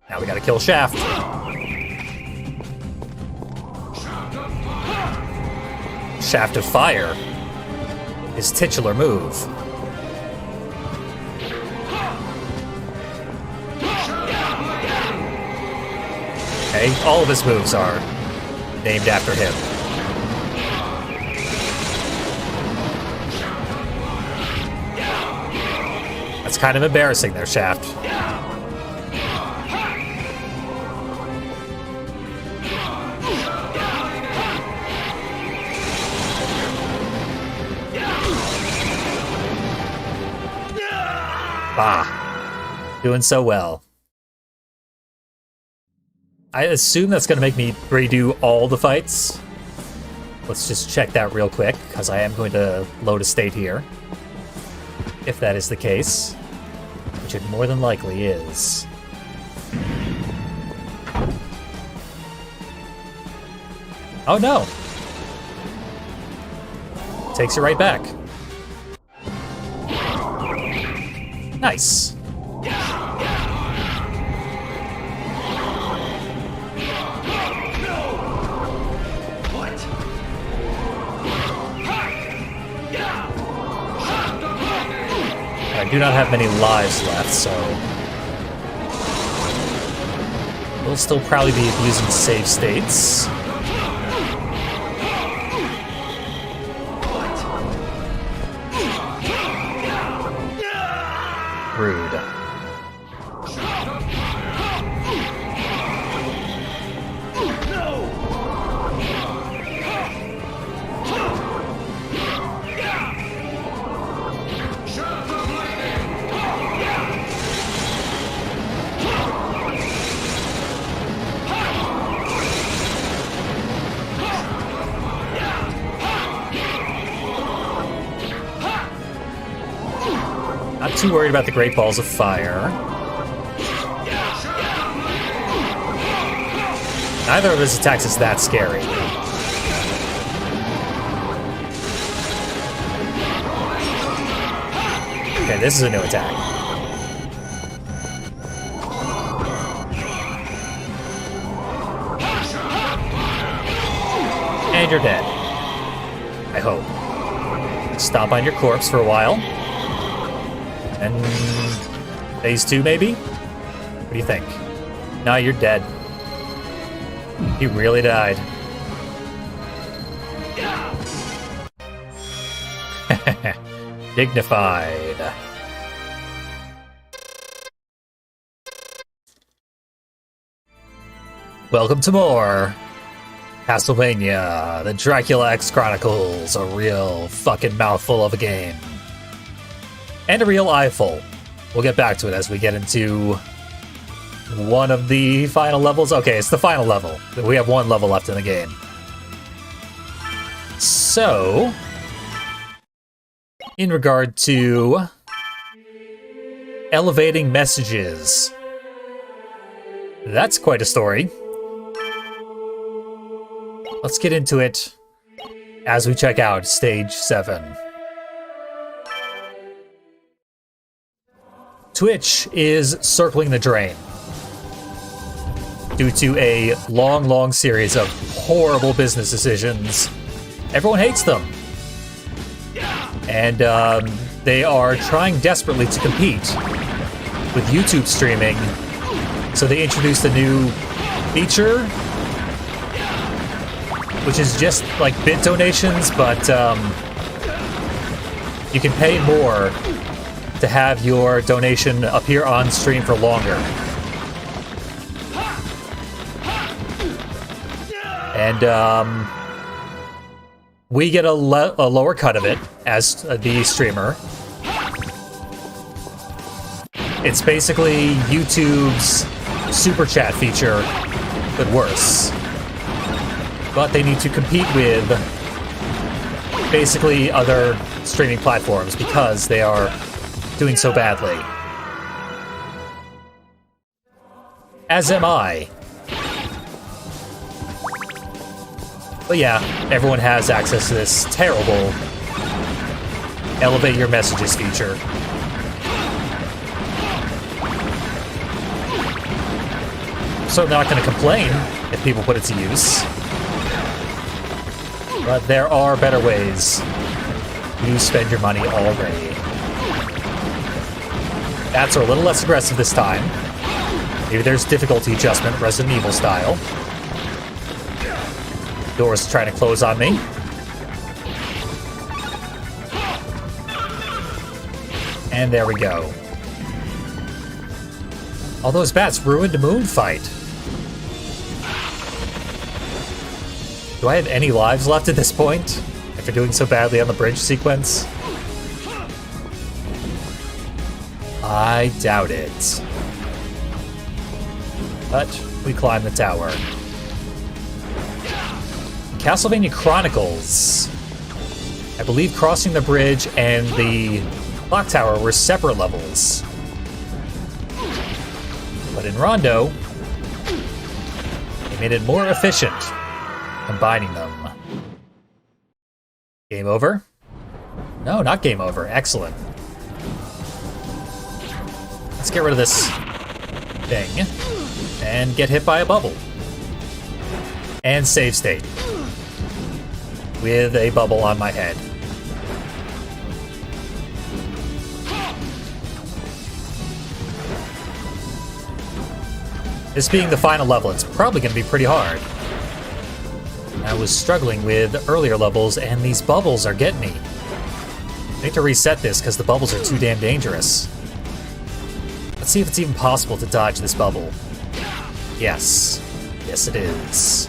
Now we gotta kill Shaft. Shaft of Fire. His titular move. Okay, all of his moves are named after him. That's kind of embarrassing there, Shaft. Ah, doing so well. I assume that's going to make me redo all the fights. Let's just check that real quick, because I am going to load a state here. If that is the case, which it more than likely is. Oh no! Takes you right back. Nice. I do not have many lives left, so we'll still probably be abusing save states. Rude. Not too worried about the Great Balls of Fire. Neither of his attacks is that scary. Okay, this is a new attack. And you're dead. I hope. Stomp on your corpse for a while. And phase 2, maybe? What do you think? No, you're dead. He really died. Dignified. Welcome to more Castlevania, the Dracula X Chronicles, a real fucking mouthful of a game. And a real eyeful. We'll get back to it as we get into one of the final levels. Okay, it's the final level. We have one level left in the game. So, in regard to elevating messages, that's quite a story. Let's get into it as we check out Stage 7. Twitch is circling the drain due to a long, long series of horrible business decisions. Everyone hates them. And they are trying desperately to compete with YouTube streaming. So they introduced a new feature, which is just like bit donations, but you can pay more to have your donation appear on stream for longer. And we get a lower cut of it as the streamer. It's basically YouTube's super chat feature, but worse. But they need to compete with basically other streaming platforms because they are doing so badly. As am I. But yeah, everyone has access to this terrible elevate your messages feature. So I'm not going to complain if people put it to use. But there are better ways you spend your money already. Bats are a little less aggressive this time. Maybe there's difficulty adjustment, Resident Evil style. Doors trying to close on me. And there we go. All those bats ruined a moon fight. Do I have any lives left at this point? After doing so badly on the bridge sequence? I doubt it. But we climb the tower. Castlevania Chronicles. I believe crossing the bridge and the clock tower were separate levels. But in Rondo, they made it more efficient, combining them. Game over? No, not game over. Excellent. Let's get rid of this thing and get hit by a bubble. And save state. With a bubble on my head. This being the final level, it's probably going to be pretty hard. I was struggling with earlier levels, and these bubbles are getting me. I need to reset this because the bubbles are too damn dangerous. Let's see if it's even possible to dodge this bubble. Yes. Yes, it is.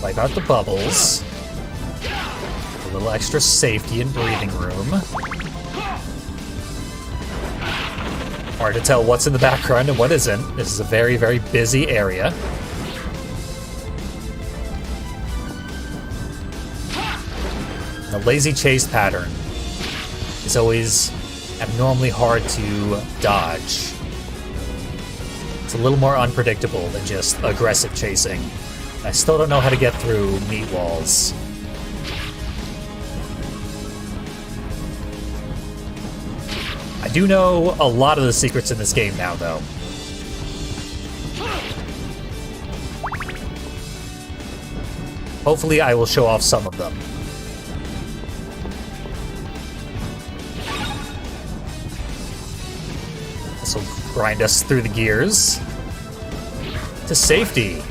Wipe out the bubbles. A little extra safety and breathing room. Hard to tell what's in the background and what isn't. This is a very, very busy area. The lazy chase pattern is always abnormally hard to dodge. It's a little more unpredictable than just aggressive chasing. I still don't know how to get through meat walls. I do know a lot of the secrets in this game now, though. Hopefully I will show off some of them. This will grind us through the gears to safety.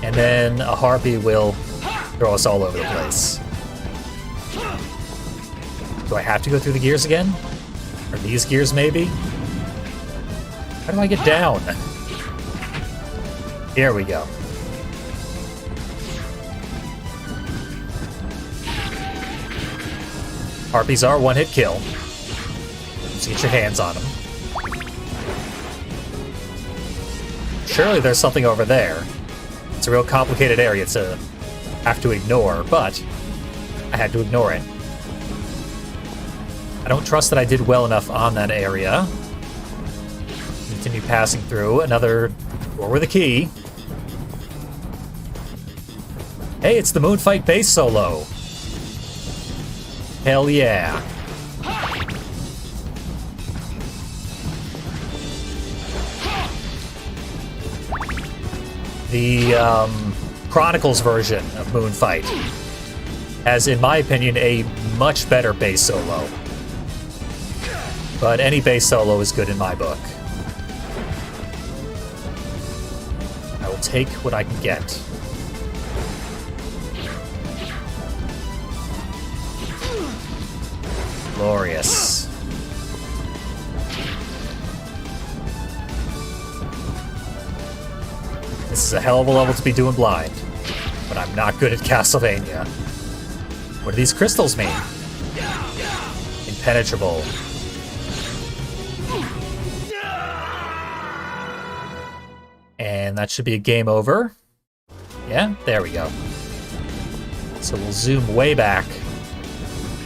And then a harpy will throw us all over the place. Do I have to go through the gears again? Or these gears, maybe? How do I get down? Here we go. Harpies are one-hit kill. So get your hands on them. Surely there's something over there. It's a real complicated area to have to ignore, but I had to ignore it. I don't trust that I did well enough on that area. Continue passing through. Another door with a key. Hey, it's the Moonfight bass solo. Hell yeah. The Chronicles version of Moonfight has, in my opinion, a much better bass solo. But any bass solo is good in my book. I will take what I can get. Glorious. This is a hell of a level to be doing blind, but I'm not good at Castlevania. What do these crystals mean? Impenetrable. And that should be a game over. Yeah, there we go. So we'll zoom way back,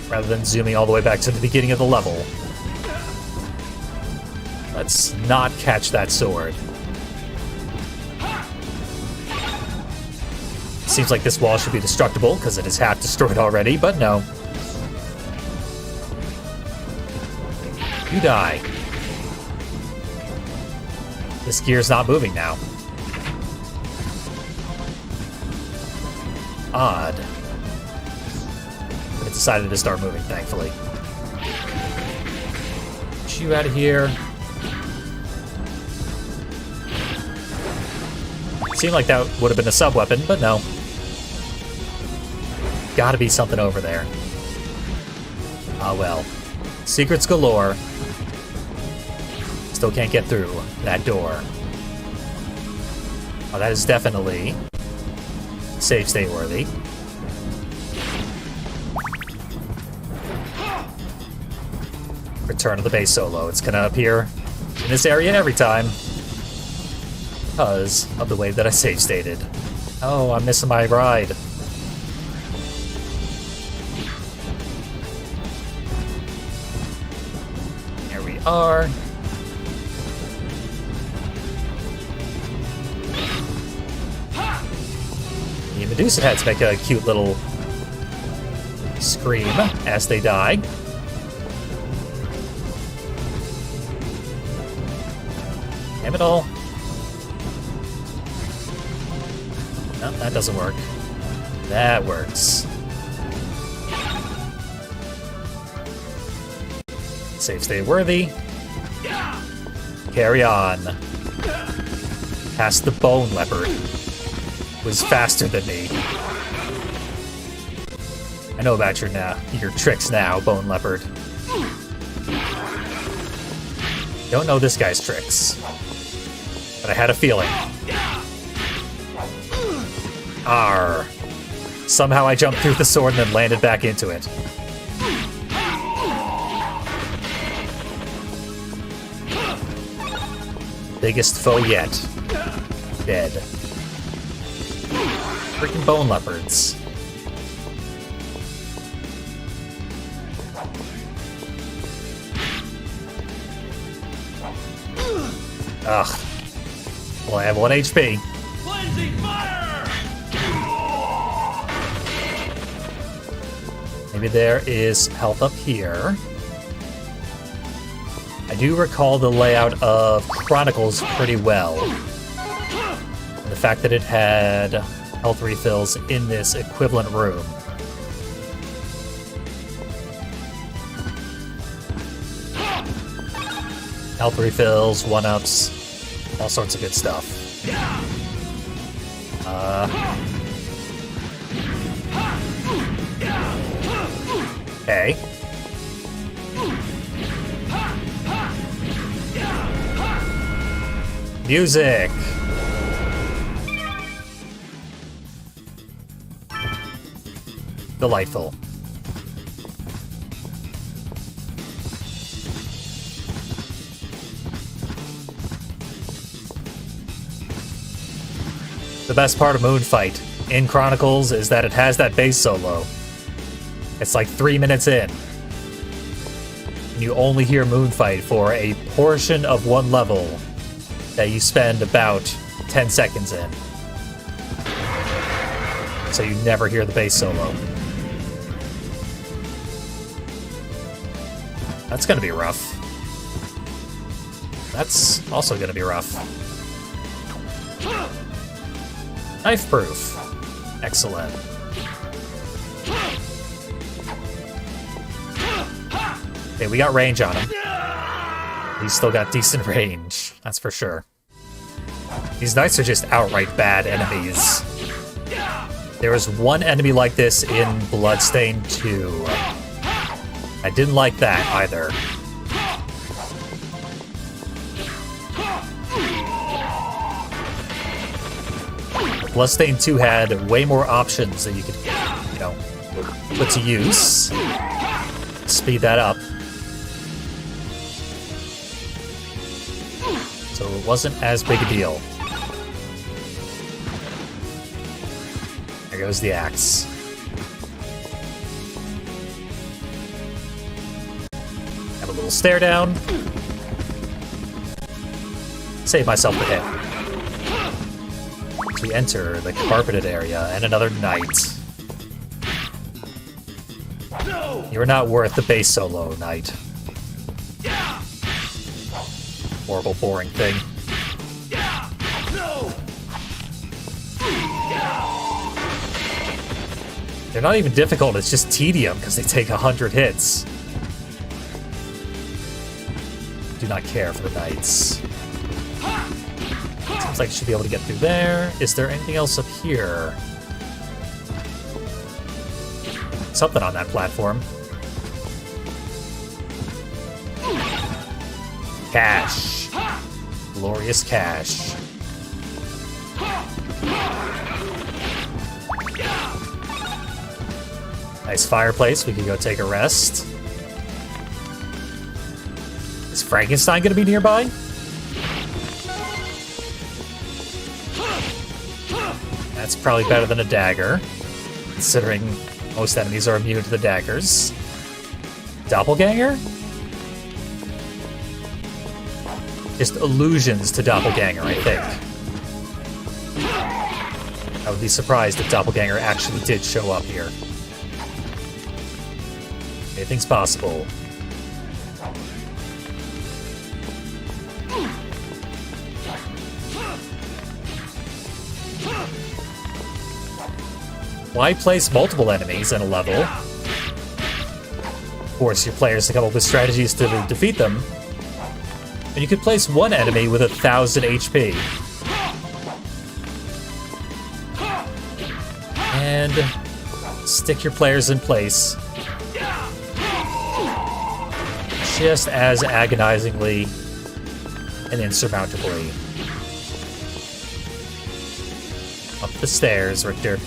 rather than zooming all the way back to the beginning of the level. Let's not catch that sword. Seems like this wall should be destructible, because it is half destroyed already, but no. You die. This gear's not moving now. Odd. But it decided to start moving, thankfully. Get you out of here. Seemed like that would have been a sub-weapon, but no. Gotta be something over there. Ah well. Secrets galore. Still can't get through that door. Oh, that is definitely save state worthy. Return of the bass solo. It's gonna appear in this area every time because of the way that I save stated. Oh, I'm missing my ride. Here we are. The Medusa heads make a cute little scream as they die. Damn it all. No, that doesn't work. That works. Save state worthy. Carry on. Past the bone leopard. Was faster than me. I know about your tricks now, bone leopard. Don't know this guy's tricks, but I had a feeling. Arr. Somehow I jumped through the sword and then landed back into it. Biggest foe yet. Dead. Freaking bone leopards. Ugh. Well, I have 1 HP. Blazing fire! Maybe there is health up here. I do recall the layout of Chronicles pretty well. And the fact that it had health refills in this equivalent room. Health refills, 1-ups, all sorts of good stuff. Okay. Music! Delightful. The best part of Moonfight in Chronicles is that it has that bass solo. It's like 3 minutes in. And you only hear Moonfight for a portion of one level that you spend about 10 seconds in. So you never hear the bass solo. That's gonna be rough. That's also gonna be rough. Knife proof. Excellent. Okay, we got range on him. He's still got decent range, that's for sure. These knights are just outright bad enemies. There was one enemy like this in Bloodstained 2. I didn't like that either. Bloodstained 2 had way more options that you could, you know, put to use. Speed that up. So it wasn't as big a deal. There goes the axe. Have a little stare down. Save myself the hit. We enter the carpeted area and another knight. You're not worth the bass solo, knight. Horrible, boring thing. They're not even difficult, it's just tedium because they take 100 hits. Do not care for the knights. Seems like you should be able to get through there. Is there anything else up here? Something on that platform. Cash. Glorious cash. Nice fireplace. We can go take a rest. Is Frankenstein going to be nearby? That's probably better than a dagger, considering most enemies are immune to the daggers. Doppelganger? Just allusions to Doppelganger, I think. I would be surprised if Doppelganger actually did show up here. Anything's possible. Why place multiple enemies in a level? Force your players to come up with strategies to defeat them. And you could place one enemy with 1,000 HP. And stick your players in place. Just as agonizingly and insurmountably. Up the stairs, Richter.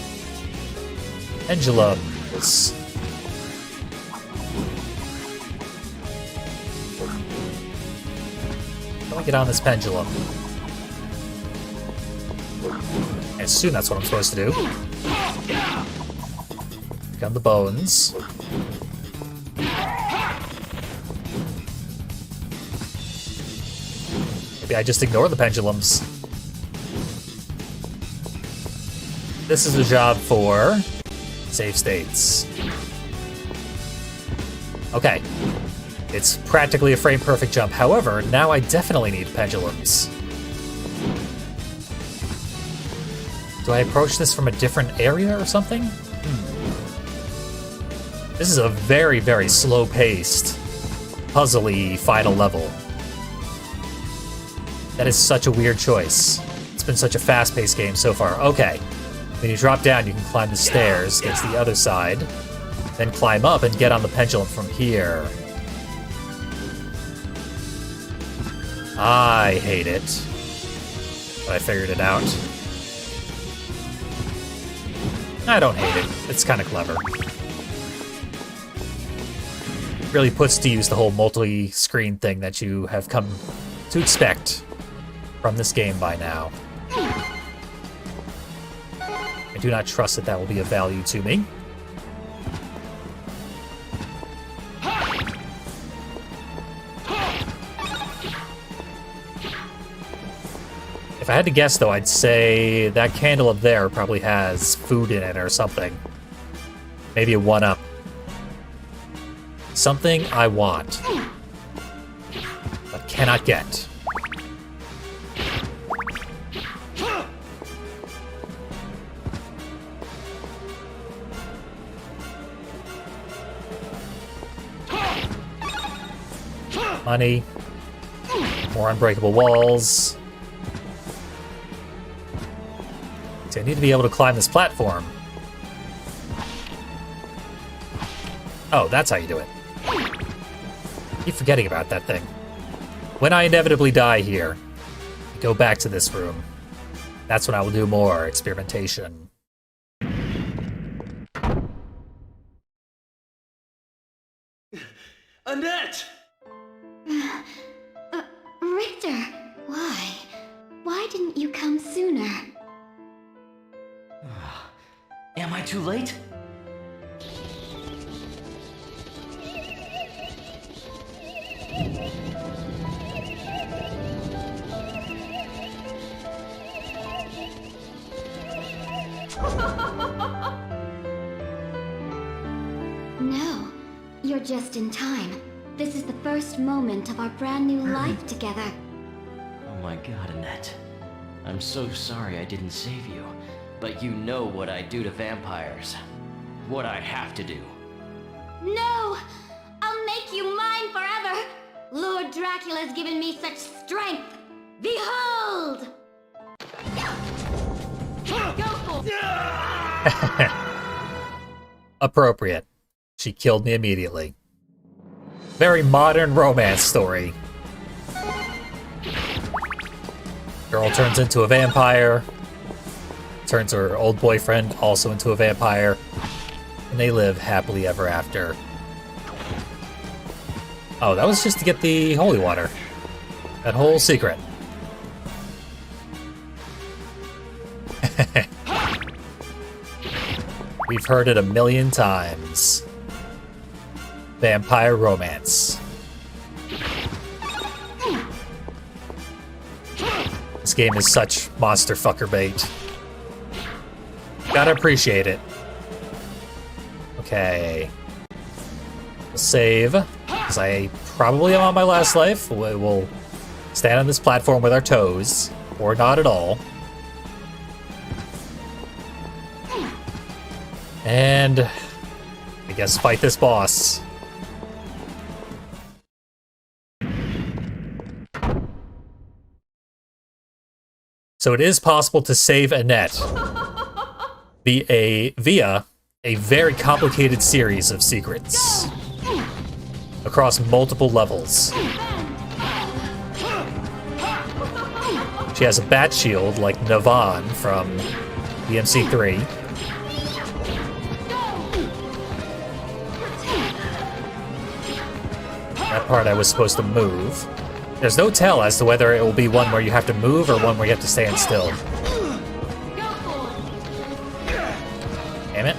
Pendulums. How do I get on this pendulum? I assume that's what I'm supposed to do. Pick on the bones. Maybe I just ignore the pendulums. This is a job for save states. Okay. It's practically a frame-perfect jump. However, now I definitely need pendulums. Do I approach this from a different area or something? This is a very, very slow-paced, puzzly final level. That is such a weird choice. It's been such a fast-paced game so far. Okay. When you drop down, you can climb the stairs, get to the other side, then climb up and get on the pendulum from here. I hate it, but I figured it out. I don't hate it. It's kind of clever. really puts to use the whole multi-screen thing that you have come to expect from this game by now. I do not trust that that will be of value to me. If I had to guess, though, I'd say that candle up there probably has food in it or something. Maybe a 1-up. Something I want, but cannot get. Money. More unbreakable walls. See, I need to be able to climb this platform. Oh, that's how you do it. Keep forgetting about that thing. When I inevitably die here, I go back to this room. That's when I will do more experimentation. Annette! Richter, why? Why didn't you come sooner? Am I too late? No, you're just in time. This is the first moment of our brand new life together. Oh my god, Annette. I'm so sorry I didn't save you. But you know what I do to vampires. What I have to do. No! I'll make you mine forever! Lord Dracula's given me such strength! Behold! Appropriate. She killed me immediately. Very modern romance story. Girl turns into a vampire. Turns her old boyfriend also into a vampire. And they live happily ever after. Oh, that was just to get the holy water. That whole secret. We've heard it a million times. Vampire romance. This game is such monster fucker bait. Gotta appreciate it. Okay. We'll save, because I probably am on my last life. We'll stand on this platform with our toes, or not at all. And I guess fight this boss. So it is possible to save Annette via a very complicated series of secrets across multiple levels. She has a bat shield like Navan from EMC3. That part I was supposed to move. There's no tell as to whether it will be one where you have to move or one where you have to stand still. Damn it.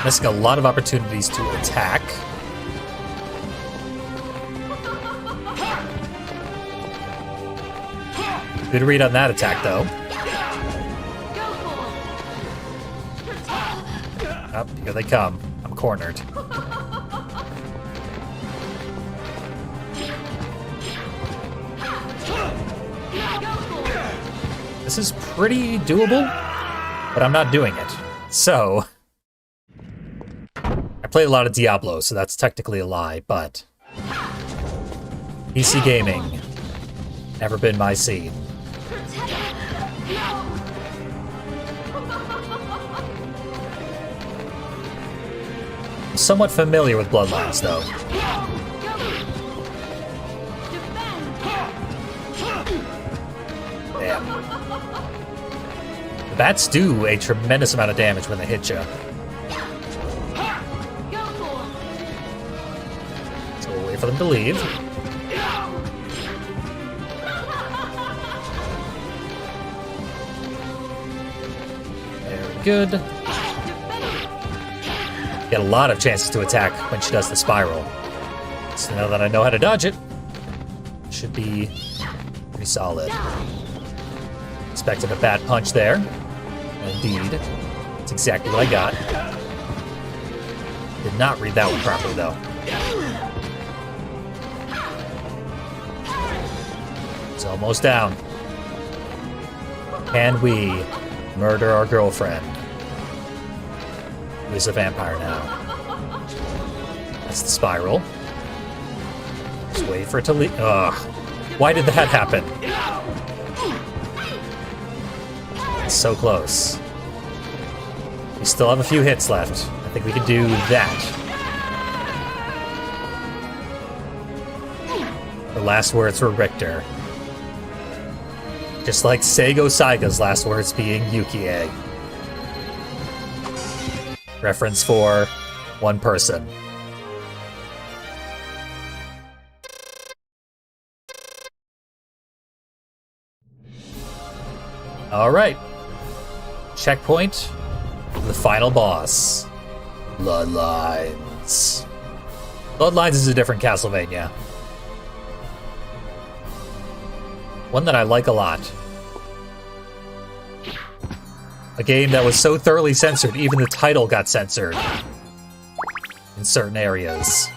Missing a lot of opportunities to attack. Good read on that attack, though. Oh, here they come. I'm cornered. This is pretty doable, but I'm not doing it. So, I played a lot of Diablo, so that's technically a lie, but PC gaming, never been my scene. I'm somewhat familiar with Bloodlines, though. Damn. The bats do a tremendous amount of damage when they hit you. for them to leave. Very good. Get a lot of chances to attack when she does the spiral. So now that I know how to dodge it, should be pretty solid. Expected a bad punch there. Indeed. That's exactly what I got. Did not read that one properly, though. It's almost down. Can we murder our girlfriend? Who is a vampire now. That's the spiral. Just wait for it to leave. Ugh. Why did that happen? It's so close. We still have a few hits left. I think we can do that. Her last words were Richter. Just like Seigo Saiga's last words being Yukie. Reference for one person. Alright. Checkpoint. The final boss. Bloodlines. Bloodlines is a different Castlevania. One that I like a lot. A game that was so thoroughly censored, even the title got censored. In certain areas.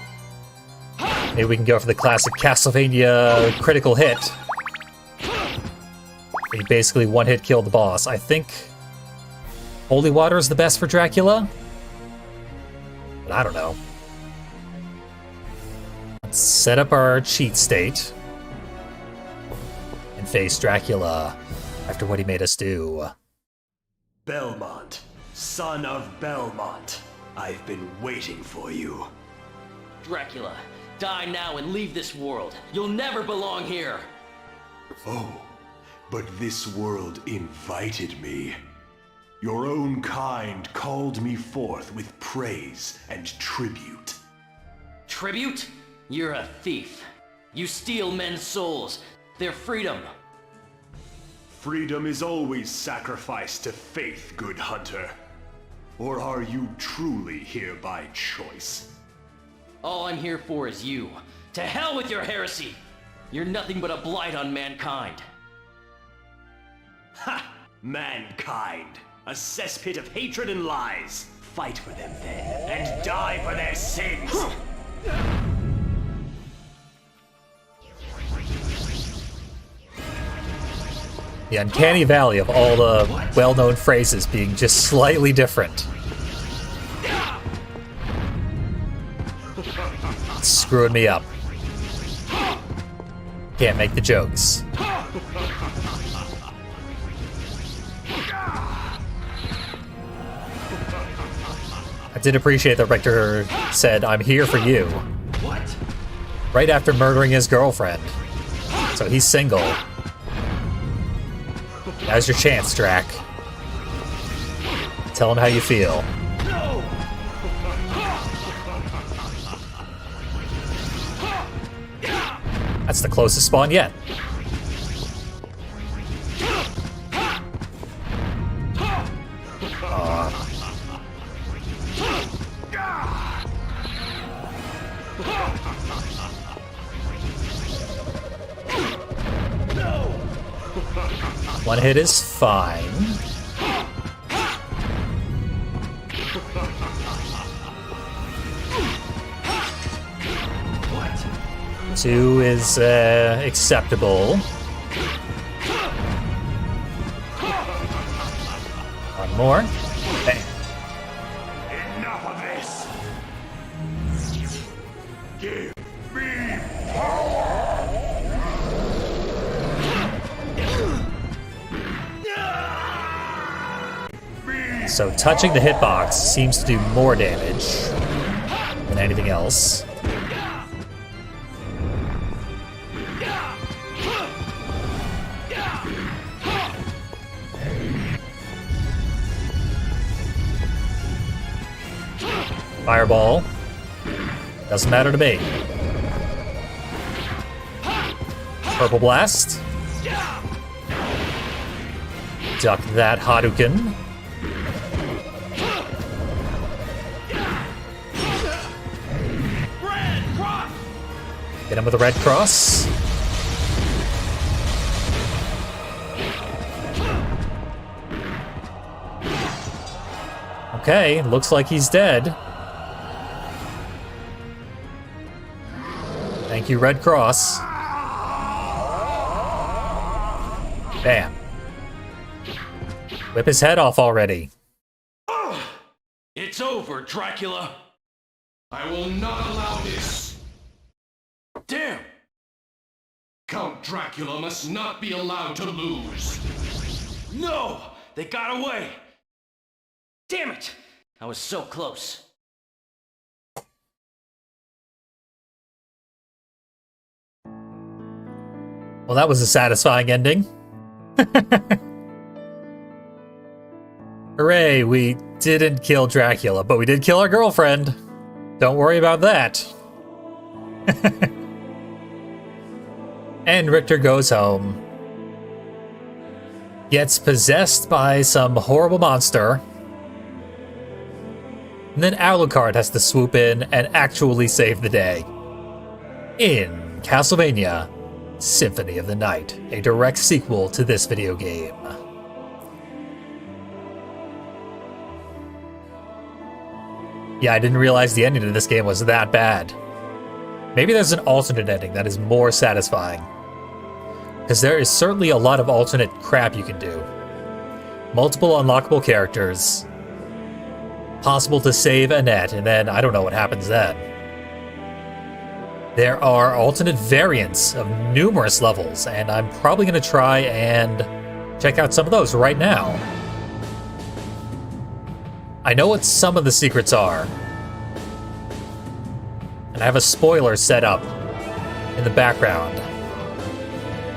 Maybe we can go for the classic Castlevania critical hit. He basically one-hit killed the boss. I think Holy Water is the best for Dracula? But I don't know. Let's set up our cheat state. And face Dracula after what he made us do. Belmont, son of Belmont, I've been waiting for you. Dracula, die now and leave this world. You'll never belong here. Oh, but this world invited me. Your own kind called me forth with praise and tribute. Tribute? You're a thief. You steal men's souls, their freedom. Freedom is always sacrificed to faith, good hunter. Or are you truly here by choice? All I'm here for is you. To hell with your heresy! You're nothing but a blight on mankind. Ha! Mankind! A cesspit of hatred and lies! Fight for them then, and die for their sins! The uncanny valley of all the well-known phrases being just slightly different. It's screwing me up. Can't make the jokes. I did appreciate that Richter said, "I'm here for you." What? Right after murdering his girlfriend. So he's single. Now's your chance, Drac. Tell him how you feel. No! That's the closest spawn yet. One hit is fine. Two is acceptable. One more. Bang. Enough of this! Give me So touching the hitbox seems to do more damage than anything else. Fireball. Doesn't matter to me. Purple Blast. Duck that Hadouken. Hit him with a red cross. Okay, looks like he's dead. Thank you, Red Cross. Bam. Whip his head off already. It's over, Dracula. I will not allow this. Damn. Count Dracula must not be allowed to lose. No! They got away! Damn it! I was so close. Well, that was a satisfying ending. Hooray, we didn't kill Dracula, but we did kill our girlfriend. Don't worry about that. And Richter goes home. Gets possessed by some horrible monster. And then Alucard has to swoop in and actually save the day. In Castlevania Symphony of the Night, a direct sequel to this video game. Yeah, I didn't realize the ending of this game was that bad. Maybe there's an alternate ending that is more satisfying. Because there is certainly a lot of alternate crap you can do. Multiple unlockable characters. Possible to save Annette, and then I don't know what happens then. There are alternate variants of numerous levels, and I'm probably going to try and check out some of those right now. I know what some of the secrets are. And I have a spoiler set up in the background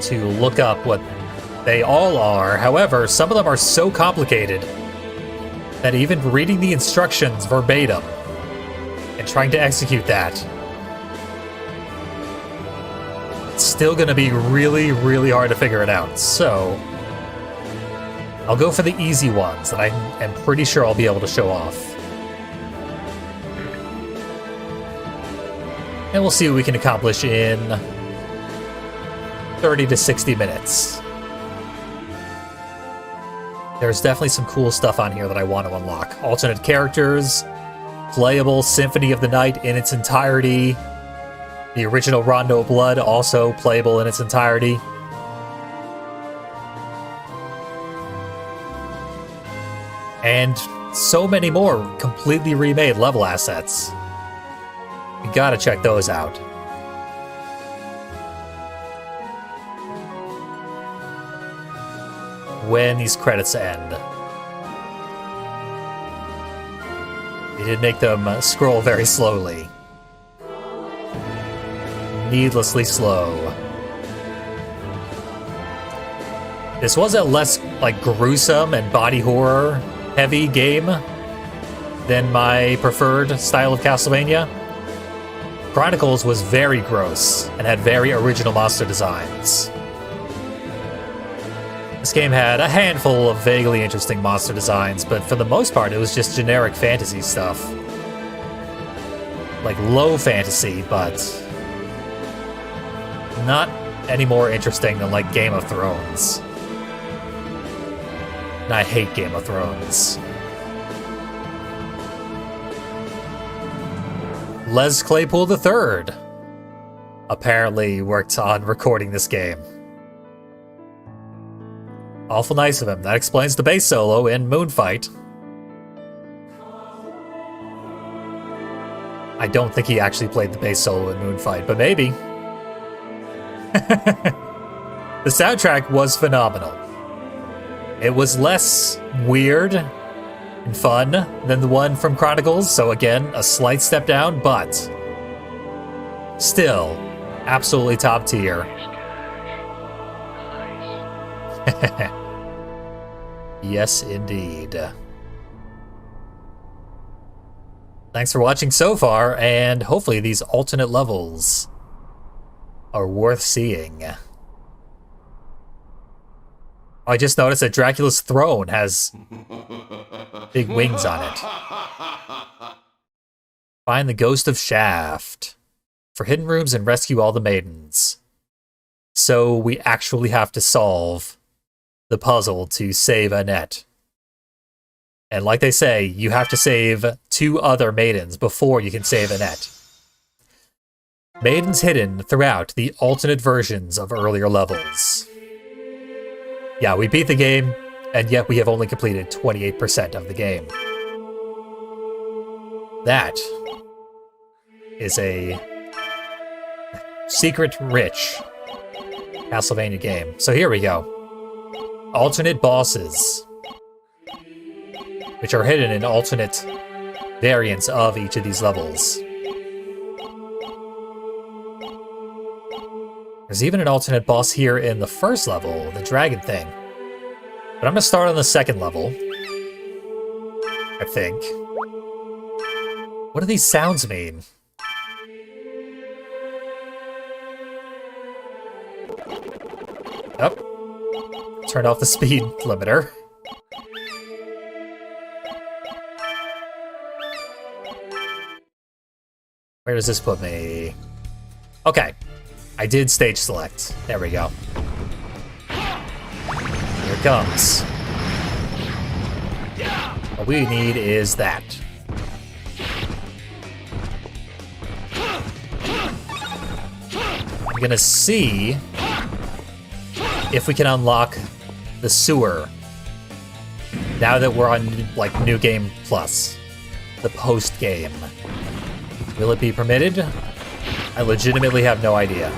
to look up what they all are. However, some of them are so complicated that even reading the instructions verbatim and trying to execute that, it's still going to be really, really hard to figure it out. So I'll go for the easy ones that I am pretty sure I'll be able to show off. And we'll see what we can accomplish in 30 to 60 minutes. There's definitely some cool stuff on here that I want to unlock. Alternate characters, playable Symphony of the Night in its entirety, the original Rondo of Blood also playable in its entirety. And so many more completely remade level assets. You gotta check those out. When these credits end. They did make them scroll very slowly. Needlessly slow. This was a less, like, gruesome and body horror heavy game than my preferred style of Castlevania. Chronicles was very gross and had very original monster designs. This game had a handful of vaguely interesting monster designs, but for the most part, it was just generic fantasy stuff. Like low fantasy, but not any more interesting than, like, Game of Thrones. And I hate Game of Thrones. Les Claypool III apparently worked on recording this game. Awful nice of him. That explains the bass solo in Moonfight. I don't think he actually played the bass solo in Moonfight, but maybe. The soundtrack was phenomenal. It was less weird and fun than the one from Chronicles, so again, a slight step down, but still absolutely top tier. Yes, indeed. Thanks for watching so far, and hopefully these alternate levels are worth seeing. I just noticed that Dracula's throne has big wings on it. Find the ghost of Shaft for hidden rooms and rescue all the maidens. So we actually have to solve the puzzle to save Annette. And like they say, you have to save 2 other maidens before you can save Annette. Maidens hidden throughout the alternate versions of earlier levels. Yeah, we beat the game, and yet we have only completed 28% of the game. That is a secret-rich Castlevania game. So here we go. Alternate bosses, which are hidden in alternate variants of each of these levels. There's even an alternate boss here in the first level, the dragon thing. But I'm gonna start on the second level, I think. What do these sounds mean? Oh, turned off the speed limiter. Where does this put me? Okay, I did stage select. There we go. Here it comes. What we need is that. I'm gonna see if we can unlock the sewer now that we're on like New Game Plus, the post game. Will it be permitted? I legitimately have no idea.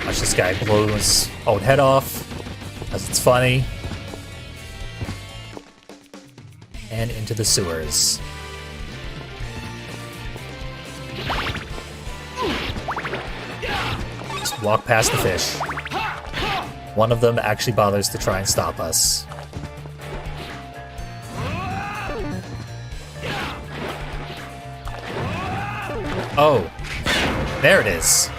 Watch this guy blow his own head off, because it's funny. And into the sewers. Just walk past the fish. One of them actually bothers to try and stop us. Oh, there it is.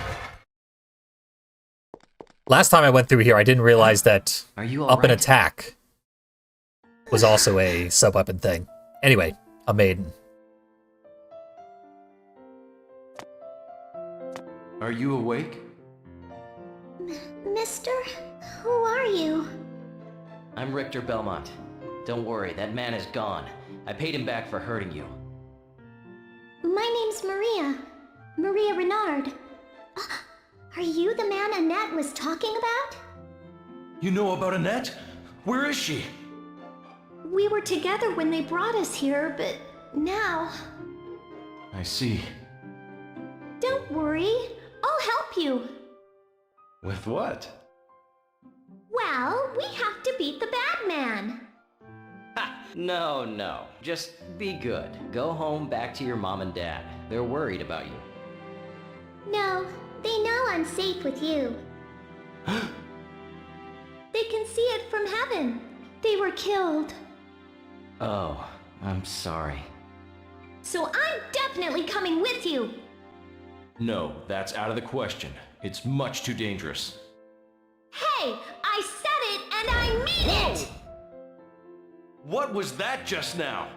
Last time I went through here, I didn't realize that Are you all up and right? attack was also a sub-weapon thing. Anyway, a maiden. Are you awake? Mister, who are you? I'm Richter Belmont. Don't worry, that man is gone. I paid him back for hurting you. My name's Maria. Maria Renard. Are you the man Annette was talking about? You know about Annette? Where is she? We were together when they brought us here, but now... I see. Don't worry, I'll help you. With what? Well, we have to beat the bad man. No. Just be good. Go home back to your mom and dad. They're worried about you. No, they know I'm safe with you. They can see it from heaven. They were killed. Oh, I'm sorry. So I'm definitely coming with you. No, that's out of the question. It's much too dangerous. Hey, I said it and I mean it! What was that just now?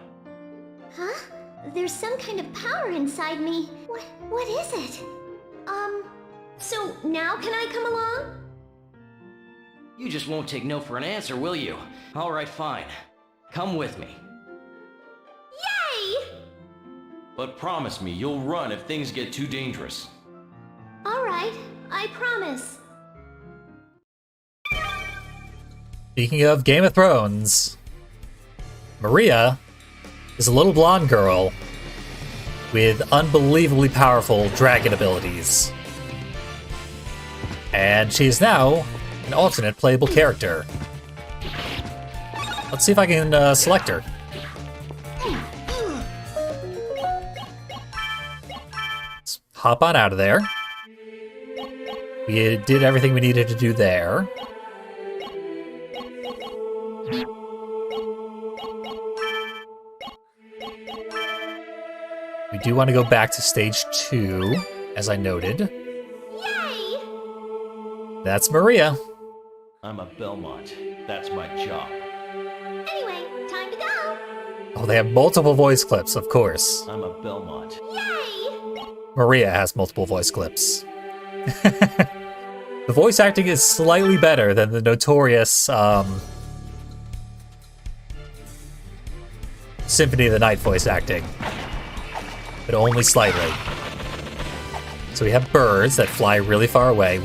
Huh? There's some kind of power inside me. What is it? So now can I come along? You just won't take no for an answer, will you? All right, fine. Come with me. Yay! But promise me you'll run if things get too dangerous. All right, I promise. Speaking of Game of Thrones, Maria is a little blonde girl with unbelievably powerful dragon abilities. And she is now an alternate playable character. Let's see if I can select her. Let's hop on out of there. We did everything we needed to do there. We do want to go back to stage 2, as I noted. Yay! That's Maria. I'm a Belmont. That's my job. Anyway, time to go. Oh, they have multiple voice clips, of course. I'm a Belmont. Yay! Maria has multiple voice clips. The voice acting is slightly better than the notorious Symphony of the Night voice acting, but only slightly. So we have birds that fly really far away.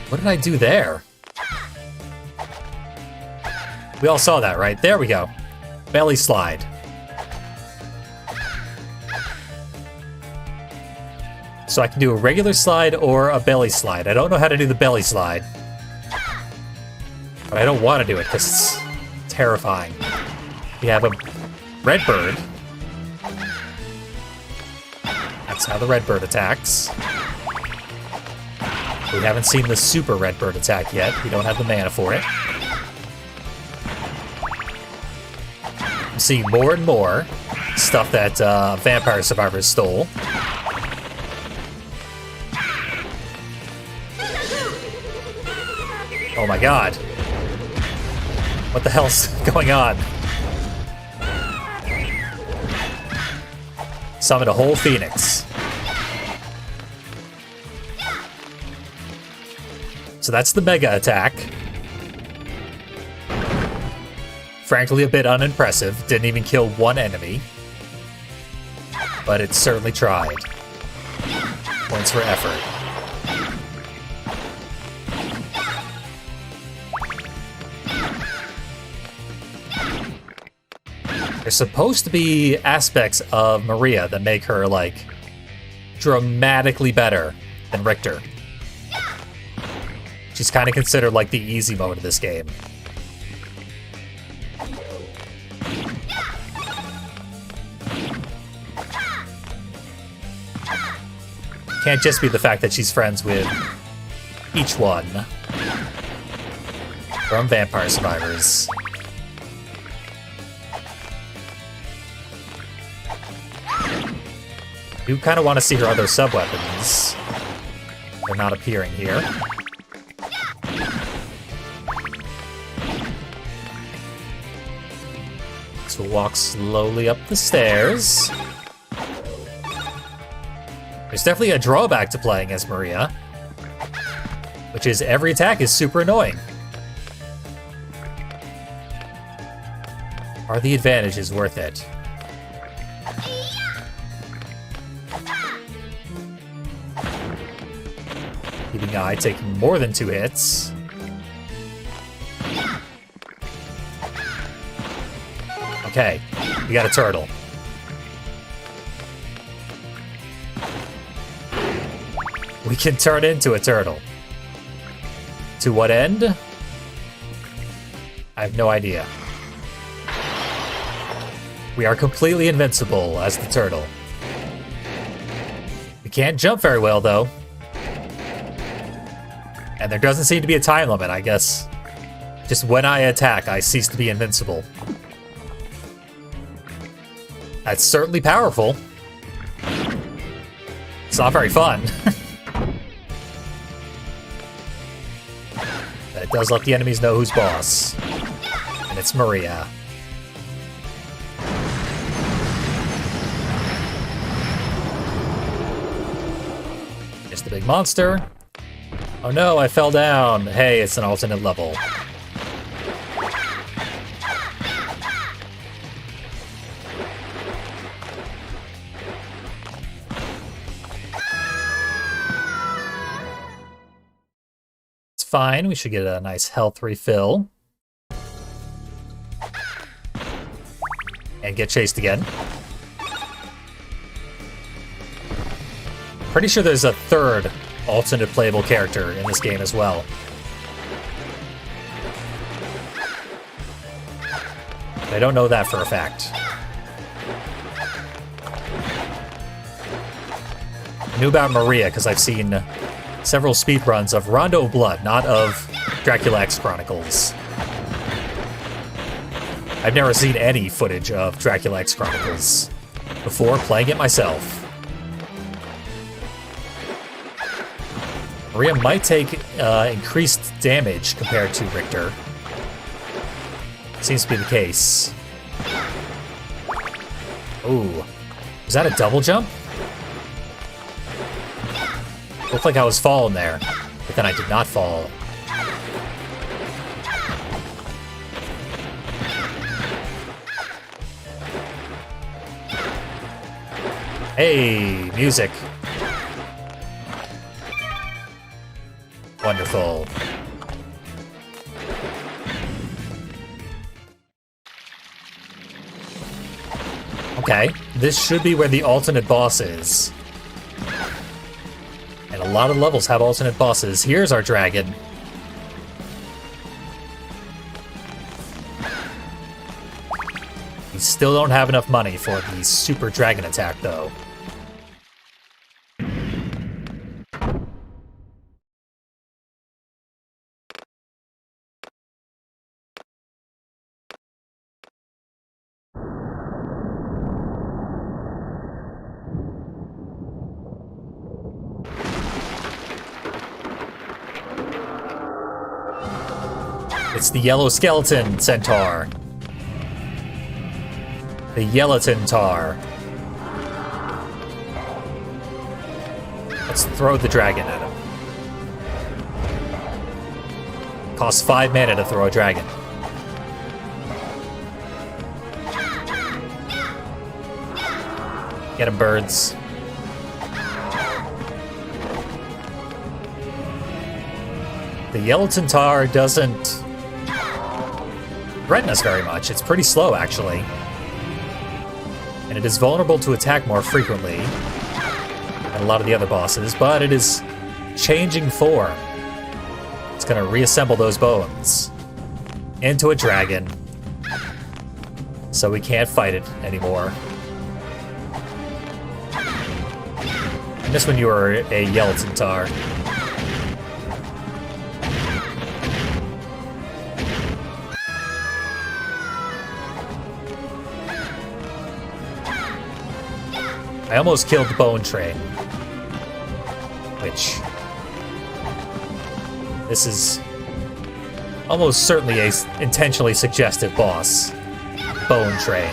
What did I do there? We all saw that, right? There we go. Belly slide. So I can do a regular slide or a belly slide. I don't know how to do the belly slide. But I don't want to do it because it's terrifying. We have a red bird. That's how the red bird attacks. We haven't seen the super red bird attack yet. We don't have the mana for it. I'm seeing more and more stuff that Vampire Survivors stole. Oh my god. What the hell's going on? Summon a whole phoenix. So that's the mega attack. Frankly, a bit unimpressive. Didn't even kill one enemy. But it certainly tried. Points for effort. There's supposed to be aspects of Maria that make her, like, dramatically better than Richter. She's kind of considered, like, the easy mode of this game. Can't just be the fact that she's friends with each one from Vampire Survivors. I do kind of want to see her other sub-weapons. They're not appearing here. So we'll walk slowly up the stairs. There's definitely a drawback to playing as Maria, which is every attack is super annoying. Are the advantages worth it? Keeping Eye taking more than 2 hits. Okay, we got a turtle. We can turn into a turtle. To what end? I have no idea. We are completely invincible as the turtle. We can't jump very well, though. And there doesn't seem to be a time limit, I guess. Just when I attack, I cease to be invincible. That's certainly powerful. It's not very fun. But it does let the enemies know who's boss. And it's Maria. Just a big monster. Oh no, I fell down. Hey, it's an alternate level. It's fine, we should get a nice health refill. And get chased again. Pretty sure there's a third alternate playable character in this game as well. But I don't know that for a fact. I knew about Maria because I've seen several speedruns of Rondo of Blood, not of Dracula X Chronicles. I've never seen any footage of Dracula X Chronicles before playing it myself. Maria might take increased damage compared to Richter. Seems to be the case. Ooh. Is that a double jump? Looked like I was falling there, but then I did not fall. Hey, music. Wonderful. Okay, this should be where the alternate boss is. And a lot of levels have alternate bosses. Here's our dragon. We still don't have enough money for the super dragon attack, though. It's the yellow skeleton centaur. The Yellowton Tar. Let's throw the dragon at him. Costs 5 mana to throw a dragon. Get him, birds. The Yellowton Tar doesn't threaten us very much. It's pretty slow, actually. And it is vulnerable to attack more frequently than a lot of the other bosses, but it is changing form. It's gonna reassemble those bones into a dragon, so we can't fight it anymore. I miss when you were a Yellowton Tar. I almost killed the Bone Train, which this is almost certainly a intentionally suggestive boss. Bone Train.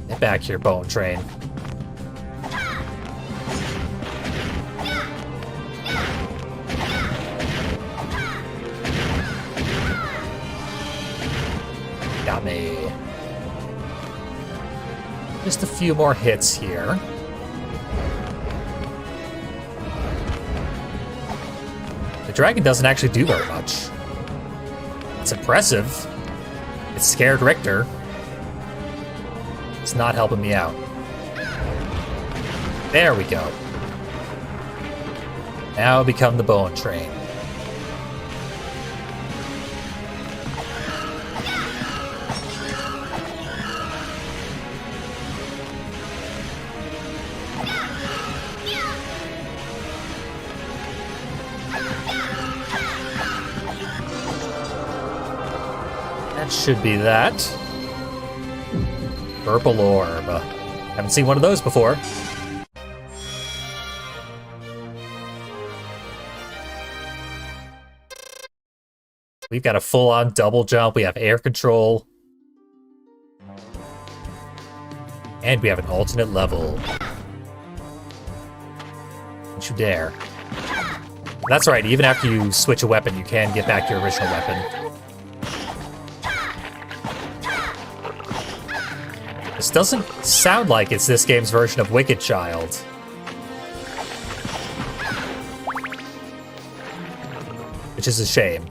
Get back here, Bone Train. Got me. Just a few more hits here. The dragon doesn't actually do very much. It's impressive. It scared Richter. It's not helping me out. There we go. Now become the Bone Train. Should be that. Purple orb. Haven't seen one of those before. We've got a full-on double jump. We have air control. And we have an alternate level. Don't you dare. That's right, even after you switch a weapon, you can get back your original weapon. This doesn't sound like it's this game's version of Wicked Child. Which is a shame.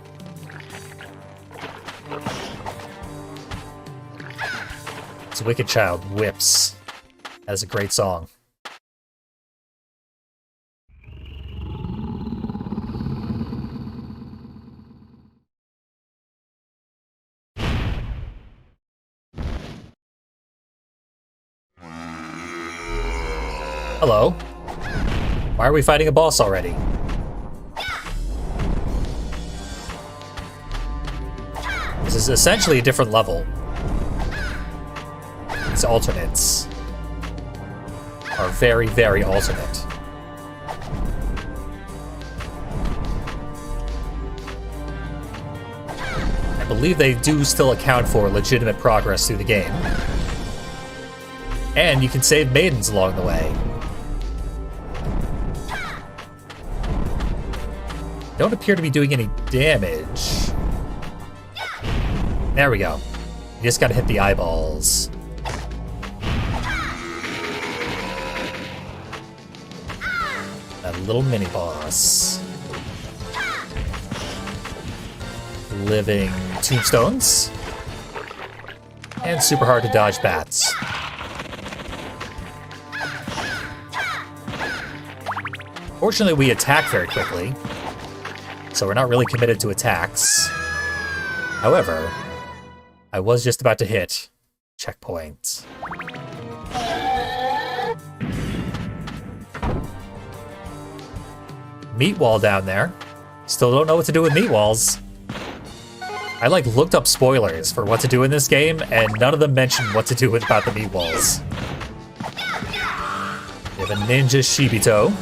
It's Wicked Child whips. That is a great song. Hello. Why are we fighting a boss already? This is essentially a different level. These alternates are very, very alternate. I believe they do still account for legitimate progress through the game. And you can save maidens along the way. Don't appear to be doing any damage. There we go. You just gotta hit the eyeballs. That little mini-boss. Living tombstones. And super hard to dodge bats. Fortunately, we attack very quickly, so we're not really committed to attacks. However, I was just about to hit checkpoint. Meat wall down there. Still don't know what to do with meat walls. I looked up spoilers for what to do in this game, and none of them mention what to do about the meat walls. We have a ninja Shibito.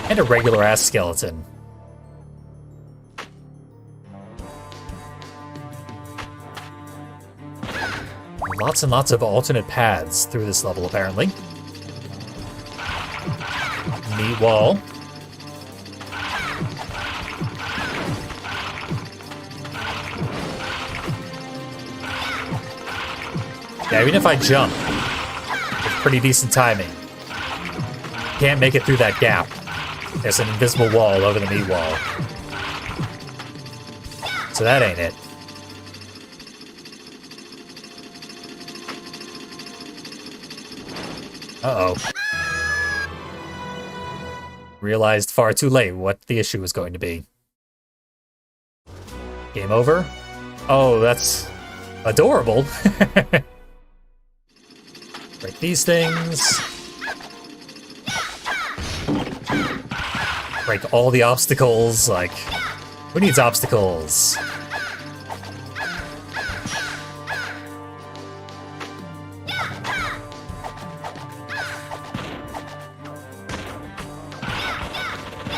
And a regular-ass skeleton. Lots and lots of alternate paths through this level, apparently. Meat wall. Yeah, even if I jump with pretty decent timing, can't make it through that gap. There's an invisible wall over the meat wall. So that ain't it. Uh-oh. Realized far too late what the issue was going to be. Game over? Oh, that's adorable. Break these things. Break all the obstacles, who needs obstacles?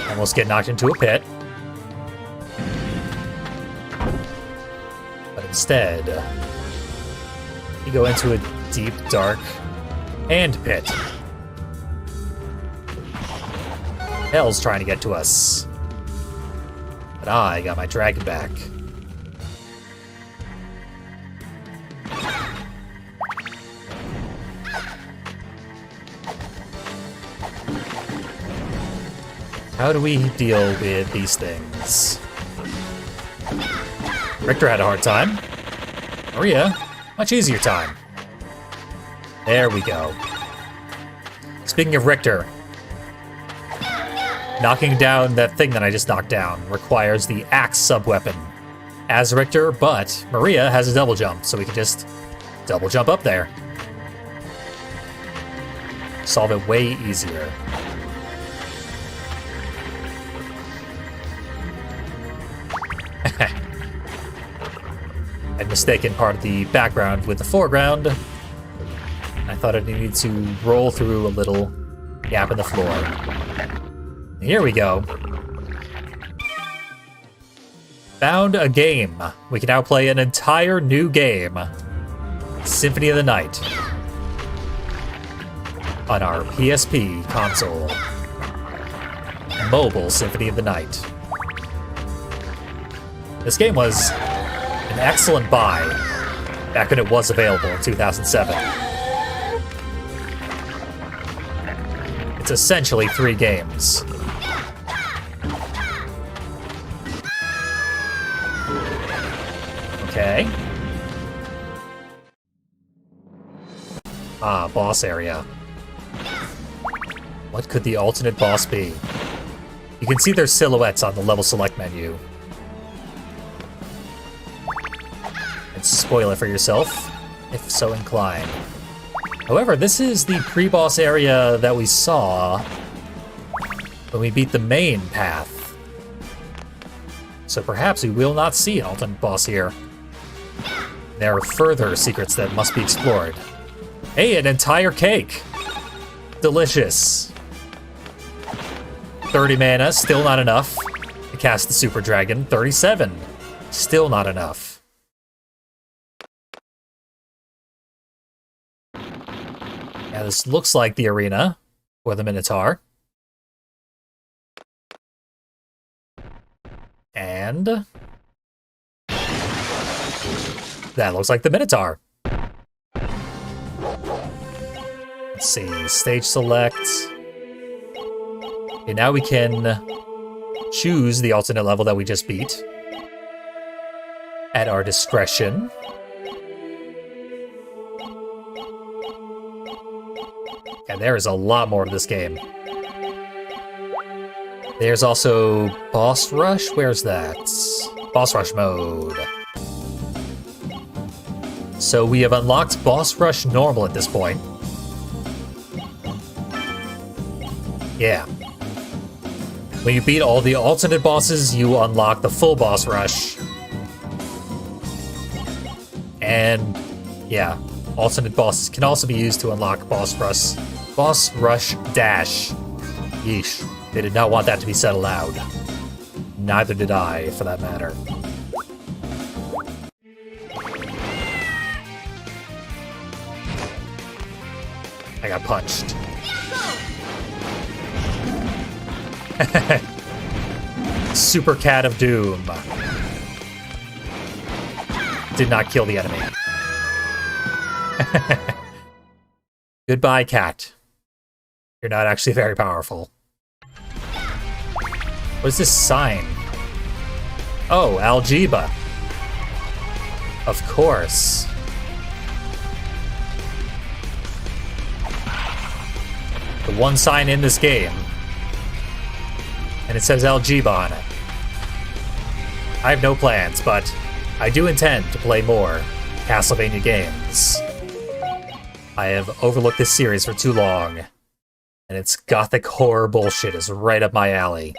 Almost get knocked into a pit. But instead, you go into a deep, dark, and pit. Hell's trying to get to us. But I got my dragon back. How do we deal with these things? Richter had a hard time. Maria, much easier time. There we go. Speaking of Richter, knocking down that thing that I just knocked down requires the axe sub-weapon as Richter, but Maria has a double jump, so we can just double jump up there. Solve it way easier. I'd mistaken part of the background with the foreground. I thought I needed to roll through a little gap in the floor. Here we go. Found a game. We can now play an entire new game. Symphony of the Night. On our PSP console. Mobile Symphony of the Night. This game was an excellent buy back when it was available in 2007. It's essentially 3 games. Okay. Ah, boss area. What could the alternate boss be? You can see their silhouettes on the level select menu. Spoil it for yourself, if so inclined. However, this is the pre-boss area that we saw when we beat the main path. So perhaps we will not see an alternate boss here. There are further secrets that must be explored. Hey, an entire cake! Delicious. 30 mana, still not enough to cast the Super Dragon. 37, still not enough. Yeah, this looks like the arena for the Minotaur. And that looks like the Minotaur. Let's see, stage select. Okay, now we can choose the alternate level that we just beat at our discretion. And there is a lot more to this game. There's also Boss Rush. Where's that? Boss Rush mode. So we have unlocked Boss Rush Normal at this point. Yeah. When you beat all the alternate bosses, you unlock the full Boss Rush. And yeah, alternate bosses can also be used to unlock Boss Rush Dash. Yeesh. They did not want that to be said aloud. Neither did I, for that matter. I got punched. Super Cat of Doom. Did not kill the enemy. Goodbye, cat. You're not actually very powerful. What is this sign? Oh, Algeba. Of course. The one sign in this game. And it says Algeba on it. I have no plans, but I do intend to play more Castlevania games. I have overlooked this series for too long, and its gothic horror bullshit is right up my alley.